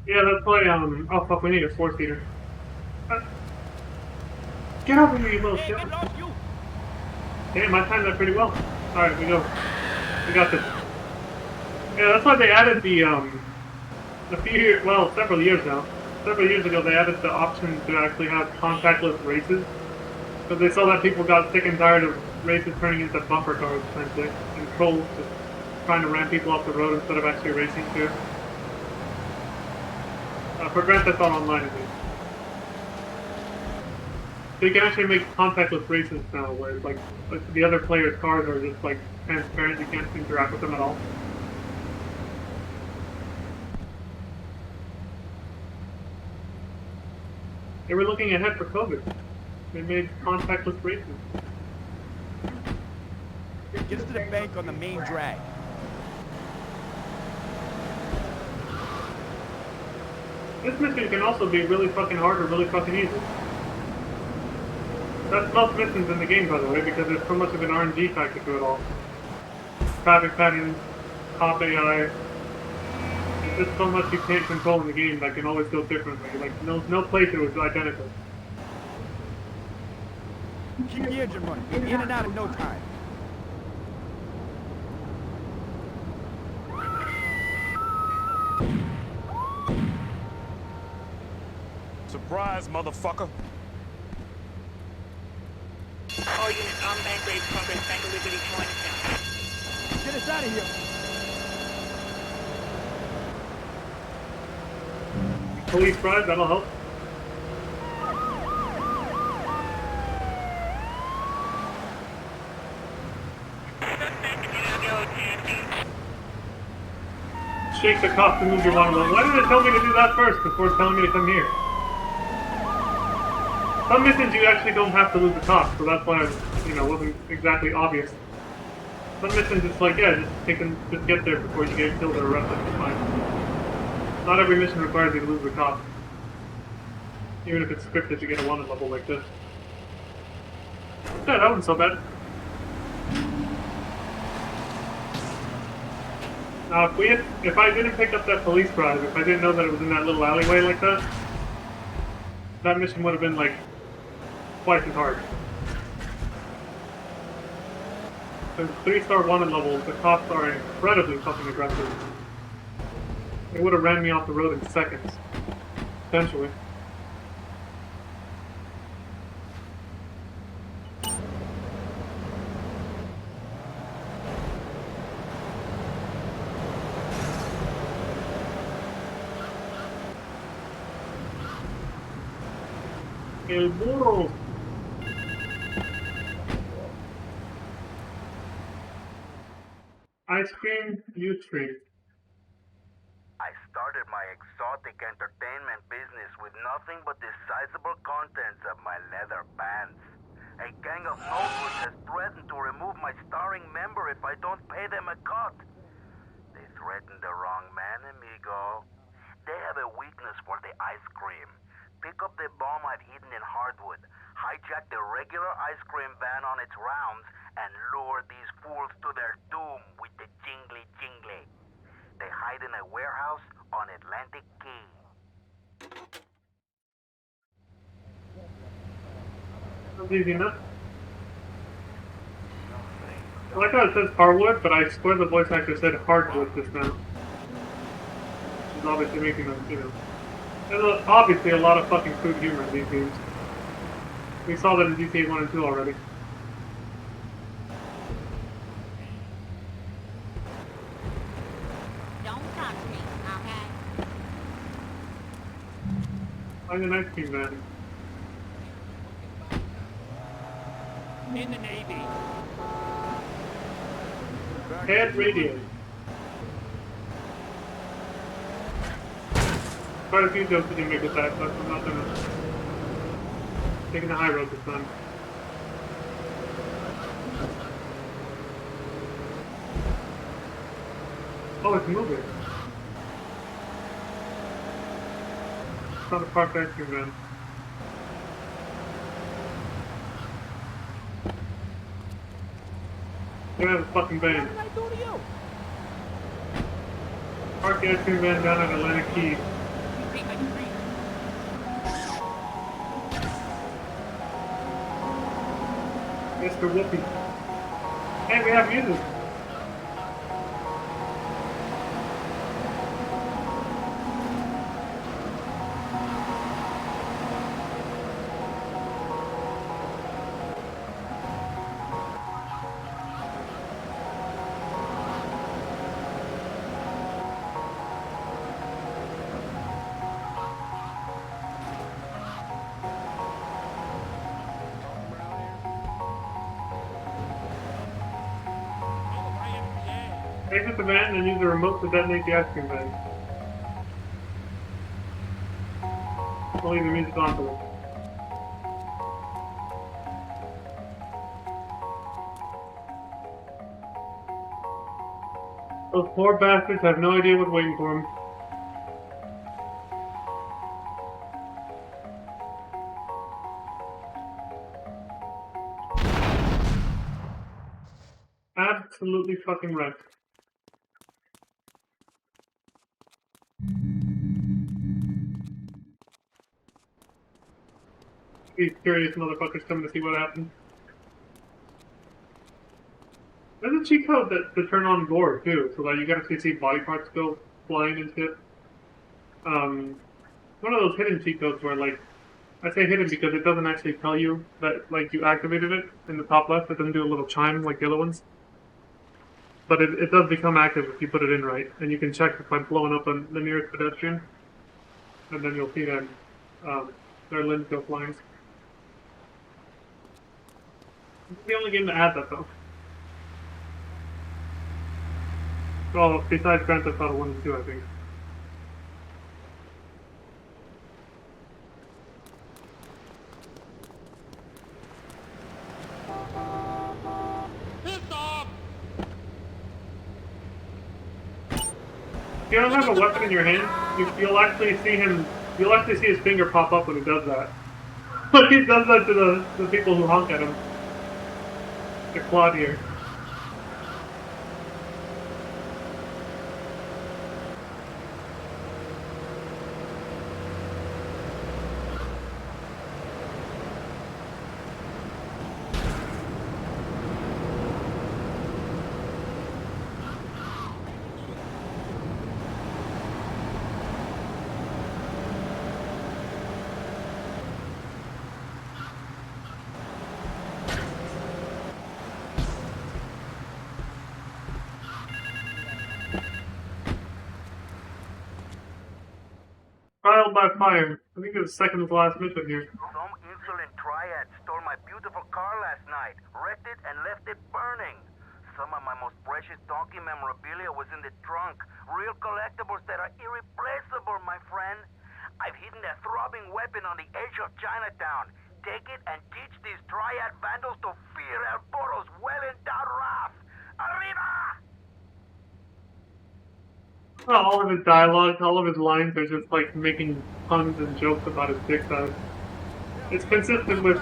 Yeah, that's why, oh fuck, we need a 4-seater. Get over here, you little shit. Damn, I timed that pretty well. Alright, we go. We got this. Yeah, that's why they added the, several years now. Several years ago, they added the option to actually have contactless races. Because they saw that people got sick and tired of races turning into bumper cars, essentially. And trolls just trying to ram people off the road instead of actually racing too. For Grand Theft Auto Online, at least. So you can actually make contactless races now, where like the other players' cars are just like transparent, you can't interact with them at all. They were looking ahead for COVID. They made contactless races. Get us to the bank on the main drag. This mission can also be really fucking hard or really fucking easy. That's most missions in the game, by the way, because there's so much of an RNG factor to it all. Traffic patterns, cop AI. There's just so much you can't control in the game that can always go differently. Like, no playthrough is identical. Keep the engine running. In and out in no time. Surprise, motherfucker. All units on bank raid progress, Bank of Liberty Chinatown. Get us out of here. Police drive, that'll help. Shake the cops to move your one of them. Why did it tell me to do that first before telling me to come here? Some missions you actually don't have to lose the cops, so that's why it wasn't exactly obvious. Some missions it's like, yeah, just get there before you get killed or arrested, it's fine. Not every mission requires you to lose the cops. Even if it's scripted to get a wanted level like this. Yeah, that wasn't so bad. Now, if I didn't pick up that police prize, if I didn't know that it was in that little alleyway like that, that mission would have been like twice as hard. The 3-star wanted levels, the cops are incredibly fucking aggressive. They would have ran me off the road in seconds. Potentially. El burro. Ice cream, you treat. I started my exotic entertainment business with nothing but the sizable contents of my leather pants. A gang of nobles has threatened to remove my starring member if I don't pay them a cut. They threatened the wrong man, amigo. They have a weakness for the ice cream. Pick up the bomb I've hidden in Hardwood, hijack the regular ice cream van on its rounds, and lure these fools to their doom with the jingly jingly. They hide in a warehouse on Atlantic Key. That's easy enough. I like how it says Hardwood, but I swear the voice actor said Hardwood just now. Which is obviously making them, there's obviously a lot of fucking crude humor in these games. We saw that in GTA 1 and 2 already. Don't touch me, okay? Find an ice cream van. In the Navy. Head radio. Quite a few jokes you can make with that, but I'm not gonna. Taking the high road this time. Oh, it's moving. It's not a parked ice cream van. Look at this fucking van. What did I do to you? Park the ice cream van down at Atlantic Key. Mr. Whoopi. Hey, we have music. Exit the van and use the remote to detonate the ice cream van. I'll leave the music on for this. Those poor bastards have no idea what's waiting for them. Absolutely fucking right. These curious motherfuckers coming to see what happened. There's a cheat code to turn on gore too, so that you can actually see body parts go flying and shit. One of those hidden cheat codes where, like, I say hidden because it doesn't actually tell you that, like, you activated it in the top left. It doesn't do a little chime like the other ones. But it does become active if you put it in right, and you can check if I'm blowing up on the nearest pedestrian, and then you'll see them, their limbs go flying. It's the only game to add that though. Well, besides Grand Theft Auto 1 and 2, I think. If you don't have a weapon in your hand, you'll actually see him. You'll actually see his finger pop up when he does that. He does that to the people who honk at him. The Claude here. Trial by fire. I think it's the second to last mission here. Some insolent triad stole my beautiful car last night, wrecked it and left it burning. Some of my most precious donkey memorabilia was in the trunk. Real collectibles that are irreplaceable, my friend. I've hidden a throbbing weapon on the edge of Chinatown. Take it and teach these triad vandals to fear El Toro's well-endowed wrath. Arriba! All of his dialogue, all of his lines are just like making puns and jokes about his dick size. It's consistent with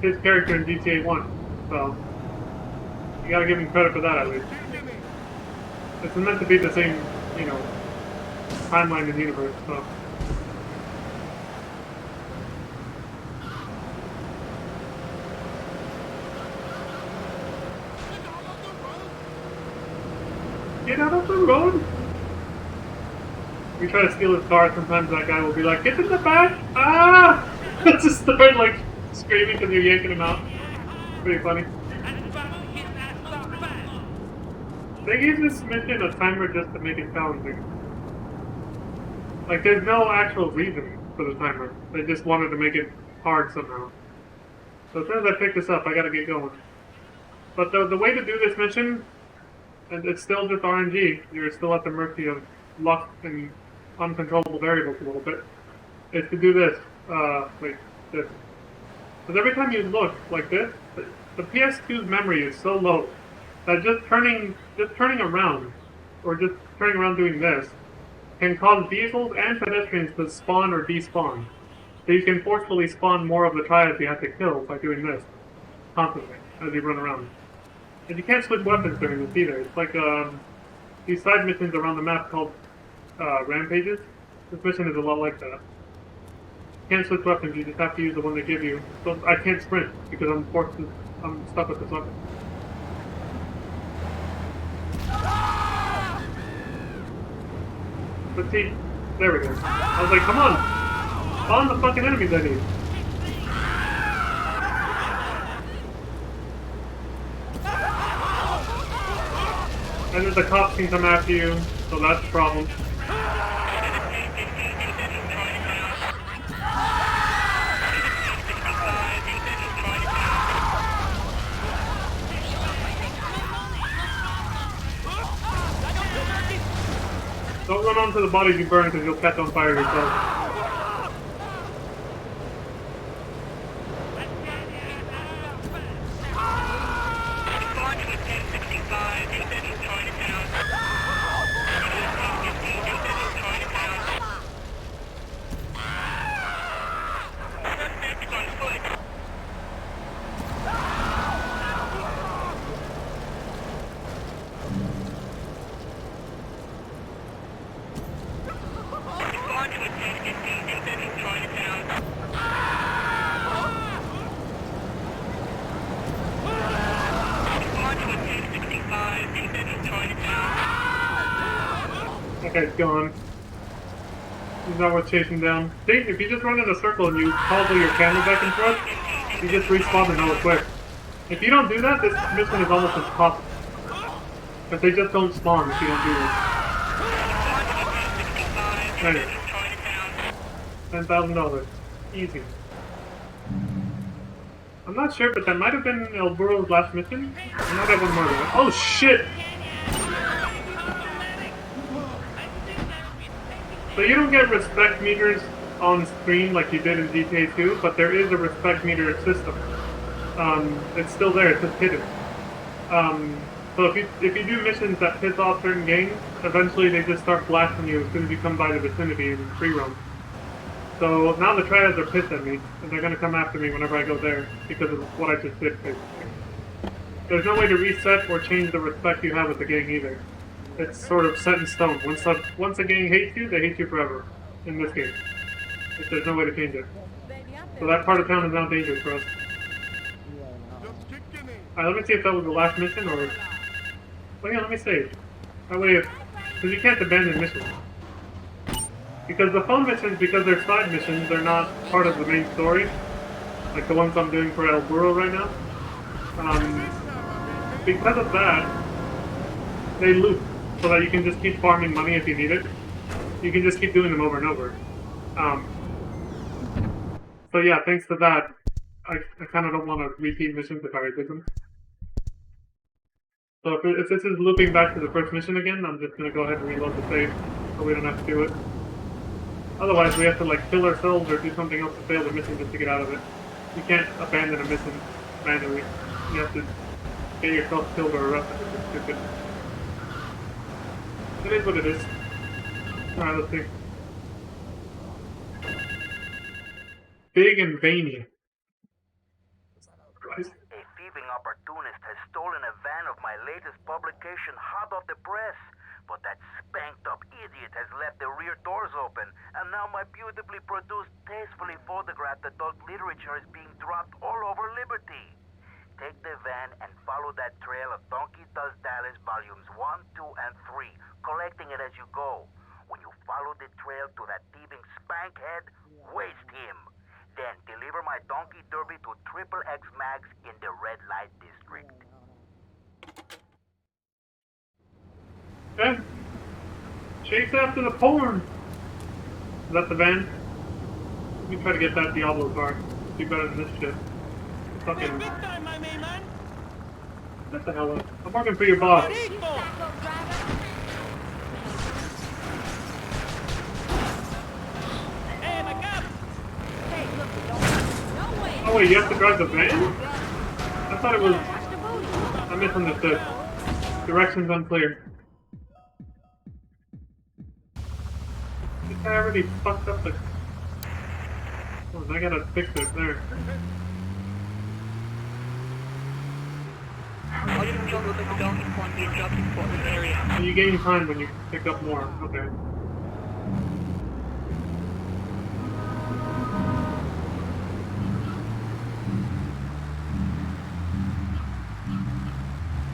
his character in GTA 1, so you gotta give him credit for that at least. It's meant to be the same, you know, timeline and universe, so. Get out of the road! We try to steal his car, sometimes that guy will be like, get in the back! Ah! Just start like screaming because you're yanking him out. Pretty funny. They gave this mission a timer just to make it challenging. Like, there's no actual reason for the timer. They just wanted to make it hard somehow. So as soon as I pick this up, I gotta get going. But the way to do this mission, and it's still just RNG, you're still at the mercy of luck and uncontrollable variables a little bit, is to do this, like this. Because every time you look like this, the PS2's memory is so low that just turning around or just turning around doing this, can cause vehicles and pedestrians to spawn or despawn. So you can forcefully spawn more of the triads you have to kill by doing this constantly as you run around. And you can't switch weapons during this either. It's like these side missions around the map called rampages. This mission is a lot like that. You can't switch weapons, you just have to use the one they give you. So I can't sprint because I'm stuck with this weapon. But see, there we go. I was like, come on! Spawn the fucking enemies I need. And then the cops can come after you, so that's a problem. Don't run onto the bodies you burn because you'll catch on fire yourself. Okay, it's gone. He's not worth chasing down. See, if you just run in a circle and you toggle your camera back and forth, you just respawn and hella quick. If you don't do that, this mission is almost impossible. But they just don't spawn if you don't do this. Anyway. $10,000. Easy. I'm not sure, but that might have been El Burro's last mission. I might have one more though. Oh shit! So you don't get respect meters on screen like you did in GTA 2, but there is a respect meter system. It's still there, it's just hidden. So if you do missions that piss off certain gangs, eventually they just start blasting you as soon as you come by the vicinity in free roam. So now the triads are pissed at me, and they're gonna come after me whenever I go there, because of what I just did, basically. There's no way to reset or change the respect you have with the gang either. It's sort of set in stone. Once a gang hates you, they hate you forever. In this game. There's no way to change it. So that part of town is now dangerous for us. Alright, let me see if that was the last mission, or... Well, yeah, let me save. That way, because you can't abandon missions. Because the phone missions, because they're side missions, they're not part of the main story. Like the ones I'm doing for El Burro right now. Because of that, they loop. So that you can just keep farming money if you need it. You can just keep doing them over and over. So yeah, thanks to that, I kind of don't want to repeat missions if I already did them. So if this is looping back to the first mission again, I'm just going to go ahead and reload the save, so we don't have to do it. Otherwise, we have to like kill ourselves or do something else to fail the mission just to get out of it. You can't abandon a mission randomly. You have to get yourself killed or arrested, which is stupid. It is what it is. Alright, let's see. Big and veiny. A thieving opportunist has stolen a van of my latest publication hot off the press. But that spanked-up idiot has left the rear doors open, and now my beautifully produced, tastefully photographed adult literature is being dropped all over Liberty. Take the van and follow that trail of Donkey Does Dallas volumes 1, 2, and 3, collecting it as you go. When you follow the trail to that thieving spankhead, waste him. Then deliver my Donkey Derby to Triple X Max in the Red Light District. Okay. Chase after the porn! Is that the van? Let me try to get that Diablo car. Be better than this shit. Fucking... What the hell? I'm working for your boss. Oh wait, you have to drive the van? I thought it was... I misunderstood. Directions unclear. This guy already fucked up the... Oh, I gotta fix it there. All you can go to the donkey point the adjusting for this area. So you gain time when you pick up more. Okay.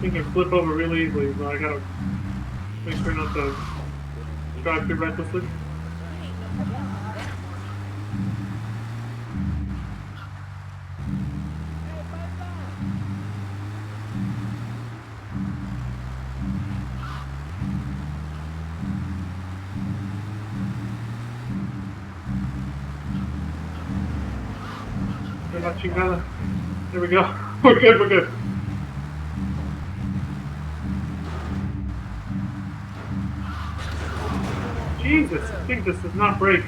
You can flip over really easily, but I gotta make sure not to drive too recklessly. La chingada. There we go. We're good, we're good. Jesus, I think this does not break.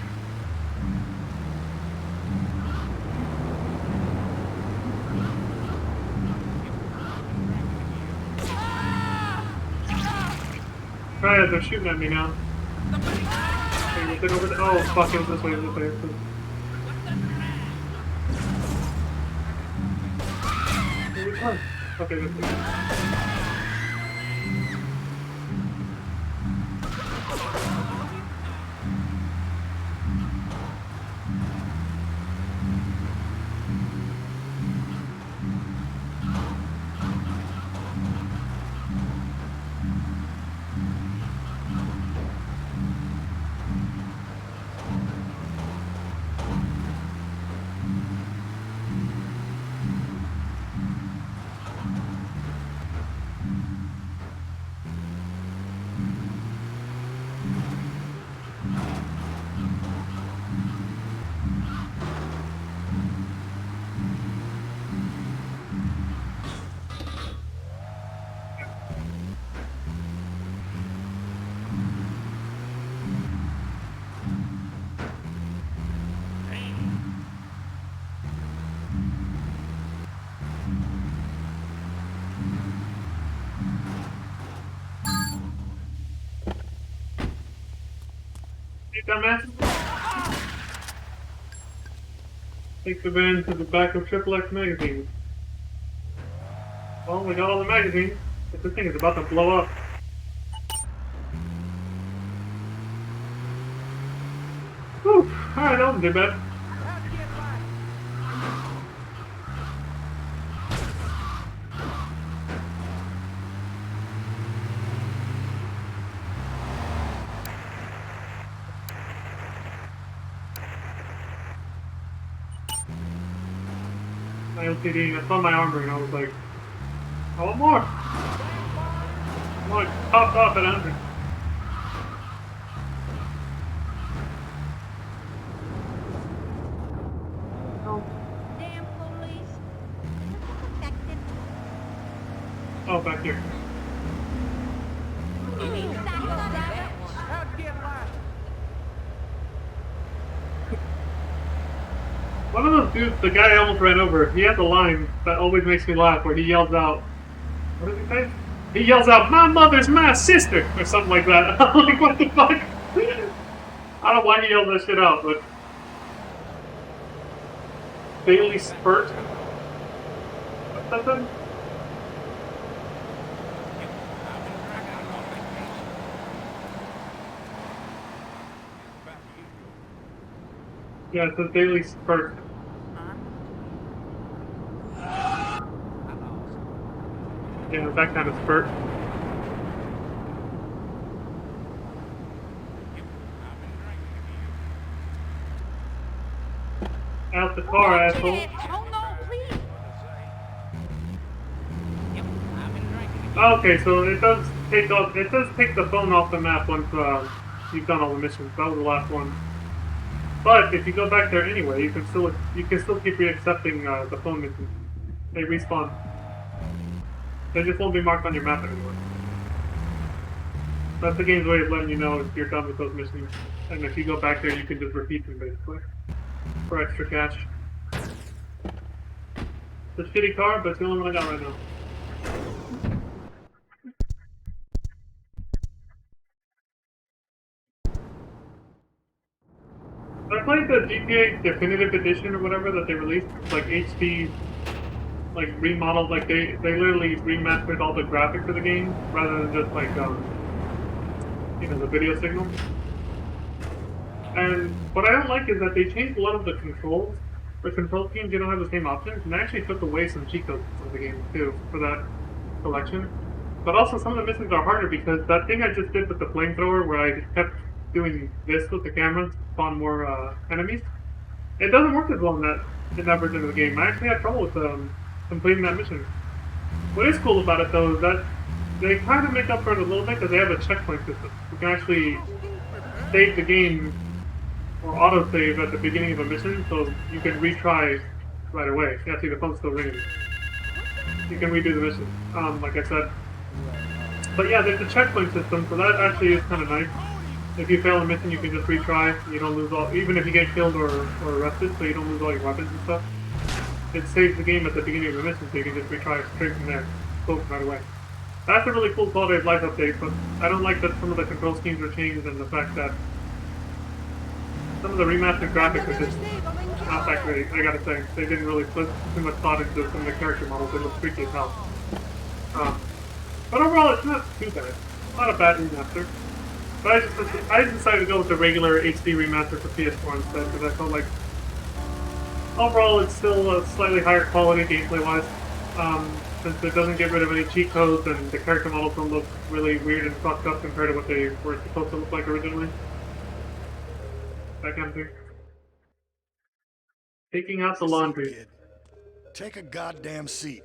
Alright, they're shooting at me now. Okay, we'll take over the... Oh, fuck, it was this way, it was this way. Okay, this way. Dumbass. Take the van to the back of Triple X magazine. Well, we got all the magazines, but this thing is about to blow up. Whew, alright, that wasn't too bad. My LCD, I saw my armor and I was like, I want more! I want it topped off at 100. Oh. Damn police. Protected. Oh, back here. One of those dudes, the guy I almost ran over, he has a line that always makes me laugh where he yells out, what does he say? He yells out, "My mother's my sister!" or something like that. I'm like, what the fuck? I don't know why he yelled that shit out, but... Daily Spurt? What's that then? Yeah, it says Daily Spurt. Yeah, that kind of spurt. Out the car, asshole. Oh no, please. Okay, so it does take off. It does take the phone off the map once you've done all the missions. That was the last one. But if you go back there anyway, you can still keep reaccepting the phone missions. They respawn. They just won't be marked on your map anymore. That's the game's way of letting you know if you're done with those missions. And if you go back there, you can just repeat them basically for extra cash. It's a shitty car, but it's the only one I got right now. played the GTA Definitive Edition or whatever that they released, like HD, like remodeled, like they literally remastered all the graphics of the game rather than just like you know, the video signal. And what I don't like is that they changed a lot of the controls. The control schemes, you don't have the same options, and they actually took away some cheat codes from the game too for that collection. But also some of the missions are harder because that thing I just did with the flamethrower where I kept doing this with the camera to spawn more enemies, it doesn't work as well in that version of the game. I actually had trouble with completing that mission. What is cool about it though is that they kind of make up for it a little bit because they have a checkpoint system. You can actually save the game or autosave at the beginning of a mission, so you can retry right away. Yeah, see the phone's still ringing. You can redo the mission, like I said. But yeah, there's a checkpoint system, so that actually is kind of nice. If you fail a mission, you can just retry. You don't lose all, even if you get killed or arrested, so you don't lose all your weapons and stuff. It saves the game at the beginning of the mission, so you can just retry straight from there, boom, right away. That's a really cool quality of life update, but I don't like that some of the control schemes are changed and the fact that some of the remastered graphics are just not that great, I gotta say. They didn't really put too much thought into some of the character models. They look freaky as hell. But overall, it's not too bad. It's not a bad remaster. But I just decided to go with the regular HD remaster for PS4 instead, because I felt like overall it's still a slightly higher quality gameplay-wise. Since it doesn't get rid of any cheat codes and the character models don't look really weird and fucked up compared to what they were supposed to look like originally. That kind of thing. Taking out the laundry. Kid, take a goddamn seat.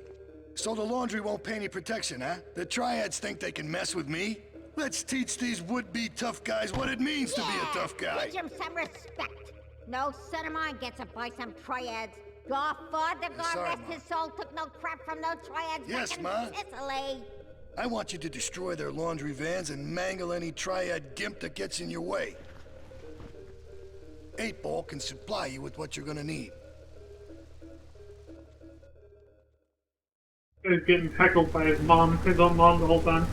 So the laundry won't pay any protection, huh? The triads think they can mess with me? Let's teach these would-be tough guys what it means to be a tough guy. Teach him some respect. No son of mine gets it by some triads. Your father, God rest his soul, took no crap from no triads. Yes, back Ma. in Sicily. I want you to destroy their laundry vans and mangle any triad gimp that gets in your way. 8-Ball can supply you with what you're gonna need. He's getting heckled by his own mom the whole time.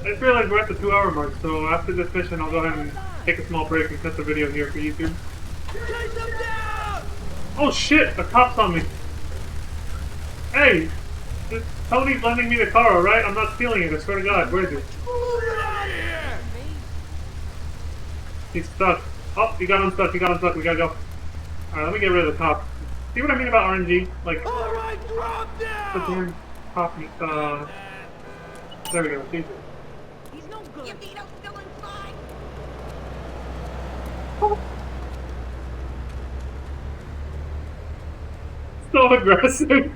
I just realized we're at the 2-hour mark, so after this mission I'll go ahead and take a small break and cut the video here for YouTube. Oh shit, the cop's on me. Hey, Tony's lending me the car, alright? I'm not stealing it, I swear to God, where is it? He's stuck. Oh, he got unstuck, we gotta go. Alright, let me get rid of the cop. See what I mean about RNG? Like, alright, drop down! Cop, there we go, Jesus. He's no good. Your Dino's still inside. So aggressive.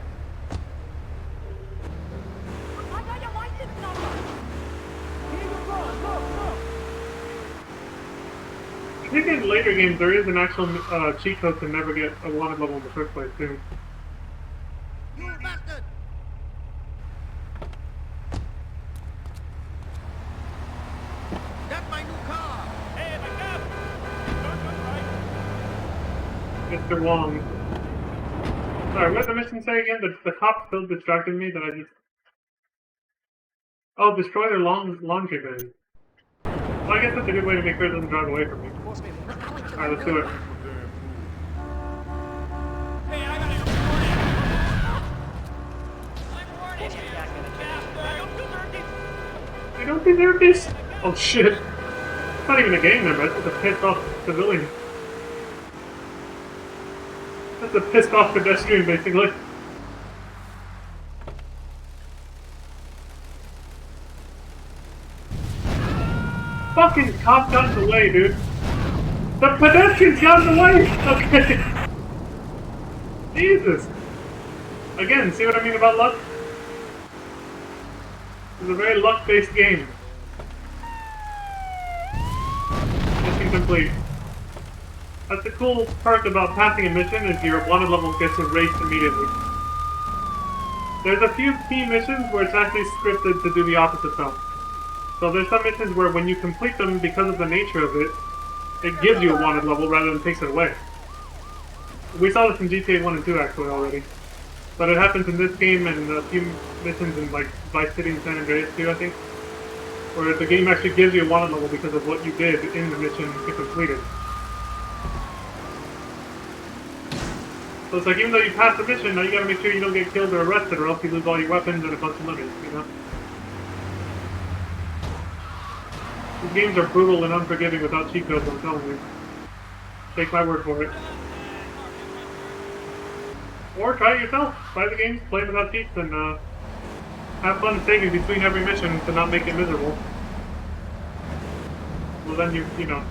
I think in later games there is an actual cheat code to never get a wanted level in the first place too. You bastard! That's my new car! Hey, my car! Mr. Wong. Sorry, what did the mission say again? The cop still distracted me that I just... Oh, destroy their laundry bin. Well, I guess that's a good way to make sure it doesn't drive away from me. Alright, let's do it. I don't deserve this! Oh shit! It's not even a gang member, it's just a pissed off civilian. That's a pissed off pedestrian, basically. Fucking cop got in the way, dude. The pedestrians got in the way! Okay. Jesus. Again, see what I mean about luck? It's a very luck-based game. Mission complete. That's the cool part about passing a mission is your wanted level gets erased immediately. There's a few key missions where it's actually scripted to do the opposite though. So there's some missions where when you complete them because of the nature of it, it gives you a wanted level rather than takes it away. We saw this in GTA 1 and 2 actually already. But it happens in this game and a few missions in like Vice City and San Andreas too, I think. Where the game actually gives you a wanted level because of what you did in the mission to complete it. So it's like, even though you pass the mission, now you gotta make sure you don't get killed or arrested, or else you lose all your weapons and a bunch of money, you know? These games are brutal and unforgiving without cheat codes, I'm telling you. Take my word for it. Or try it yourself. Buy the games, play them without cheats, and have fun saving between every mission to not make it miserable. Well, then you know,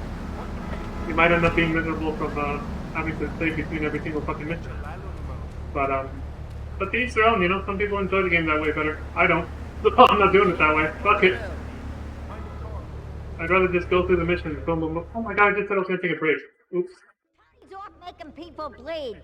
you might end up being miserable from having to save between every single fucking mission. But to each their own, you know. Some people enjoy the game that way better. I don't. I'm not doing it that way. Fuck it. I'd rather just go through the mission. Boom, boom, boom. Oh my god! I just said I was gonna take a break. Oops. He's off making people bleed.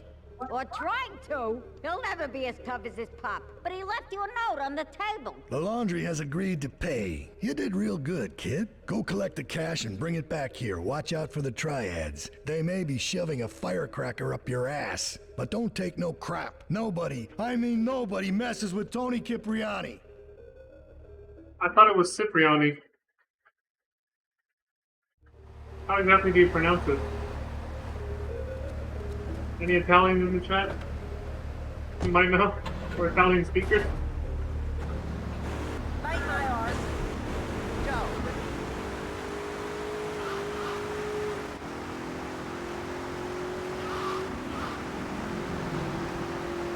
Or trying to. He'll never be as tough as his pop. But he left you a note on the table. The laundry has agreed to pay. You did real good, kid. Go collect the cash and bring it back here. Watch out for the triads. They may be shoving a firecracker up your ass. But don't take no crap. Nobody, I mean nobody, messes with Tony Cipriani. I thought it was Cipriani. How exactly do you pronounce it? Any Italians in the chat? You might know? Or Italian speakers? Bite my arse. Go.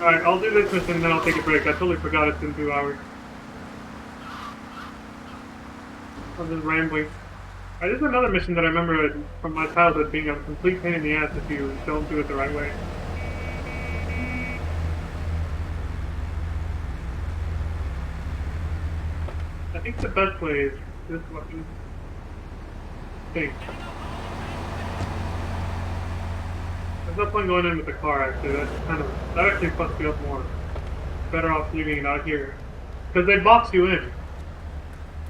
Alright, I'll do this mission and then I'll take a break. I totally forgot it's in 2 hours. I'm just rambling. This is another mission that I remember from my childhood being a complete pain in the ass if you don't do it the right way. I think the best way is this weapon. There's no point going in with the car, actually. That actually fucks you up more. Better off leaving it out here. Because they box you in.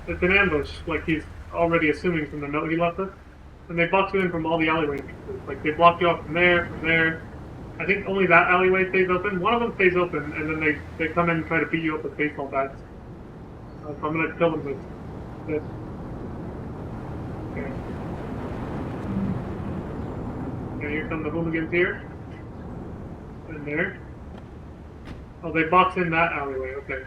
It's an ambush, like he's already assuming from the note he left us. And they box you in from all the alleyways. Like, they block you off from there. I think only that alleyway stays open. One of them stays open, and then they come in and try to beat you up with baseball bats. So I'm gonna kill them with this. Okay. Okay, here come the hooligans here. And there. Oh, they box in that alleyway, okay.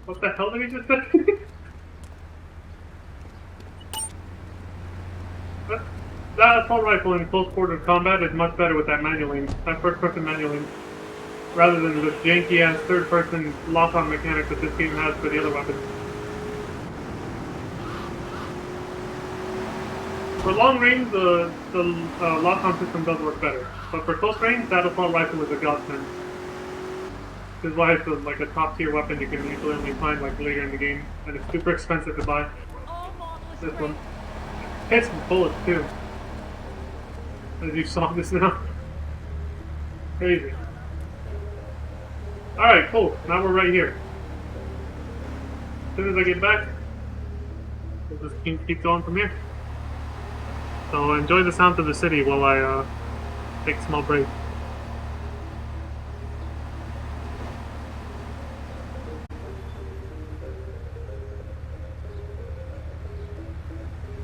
What the hell did he just say? That assault rifle in close quarters combat is much better with that manual aim, that first-person manual aim, rather than the janky-ass third-person lock-on mechanic that this game has for the other weapons. For long range, the lock-on system does work better, but for close range, that assault rifle is a godsend. This is why it's like a top-tier weapon you can usually only find like later in the game, and it's super expensive to buy. This one hits bullets too. As you saw this now, crazy. All right, cool. Now we're right here. As soon as I get back, we'll just keep going from here. So enjoy the sound of the city while I take a small break.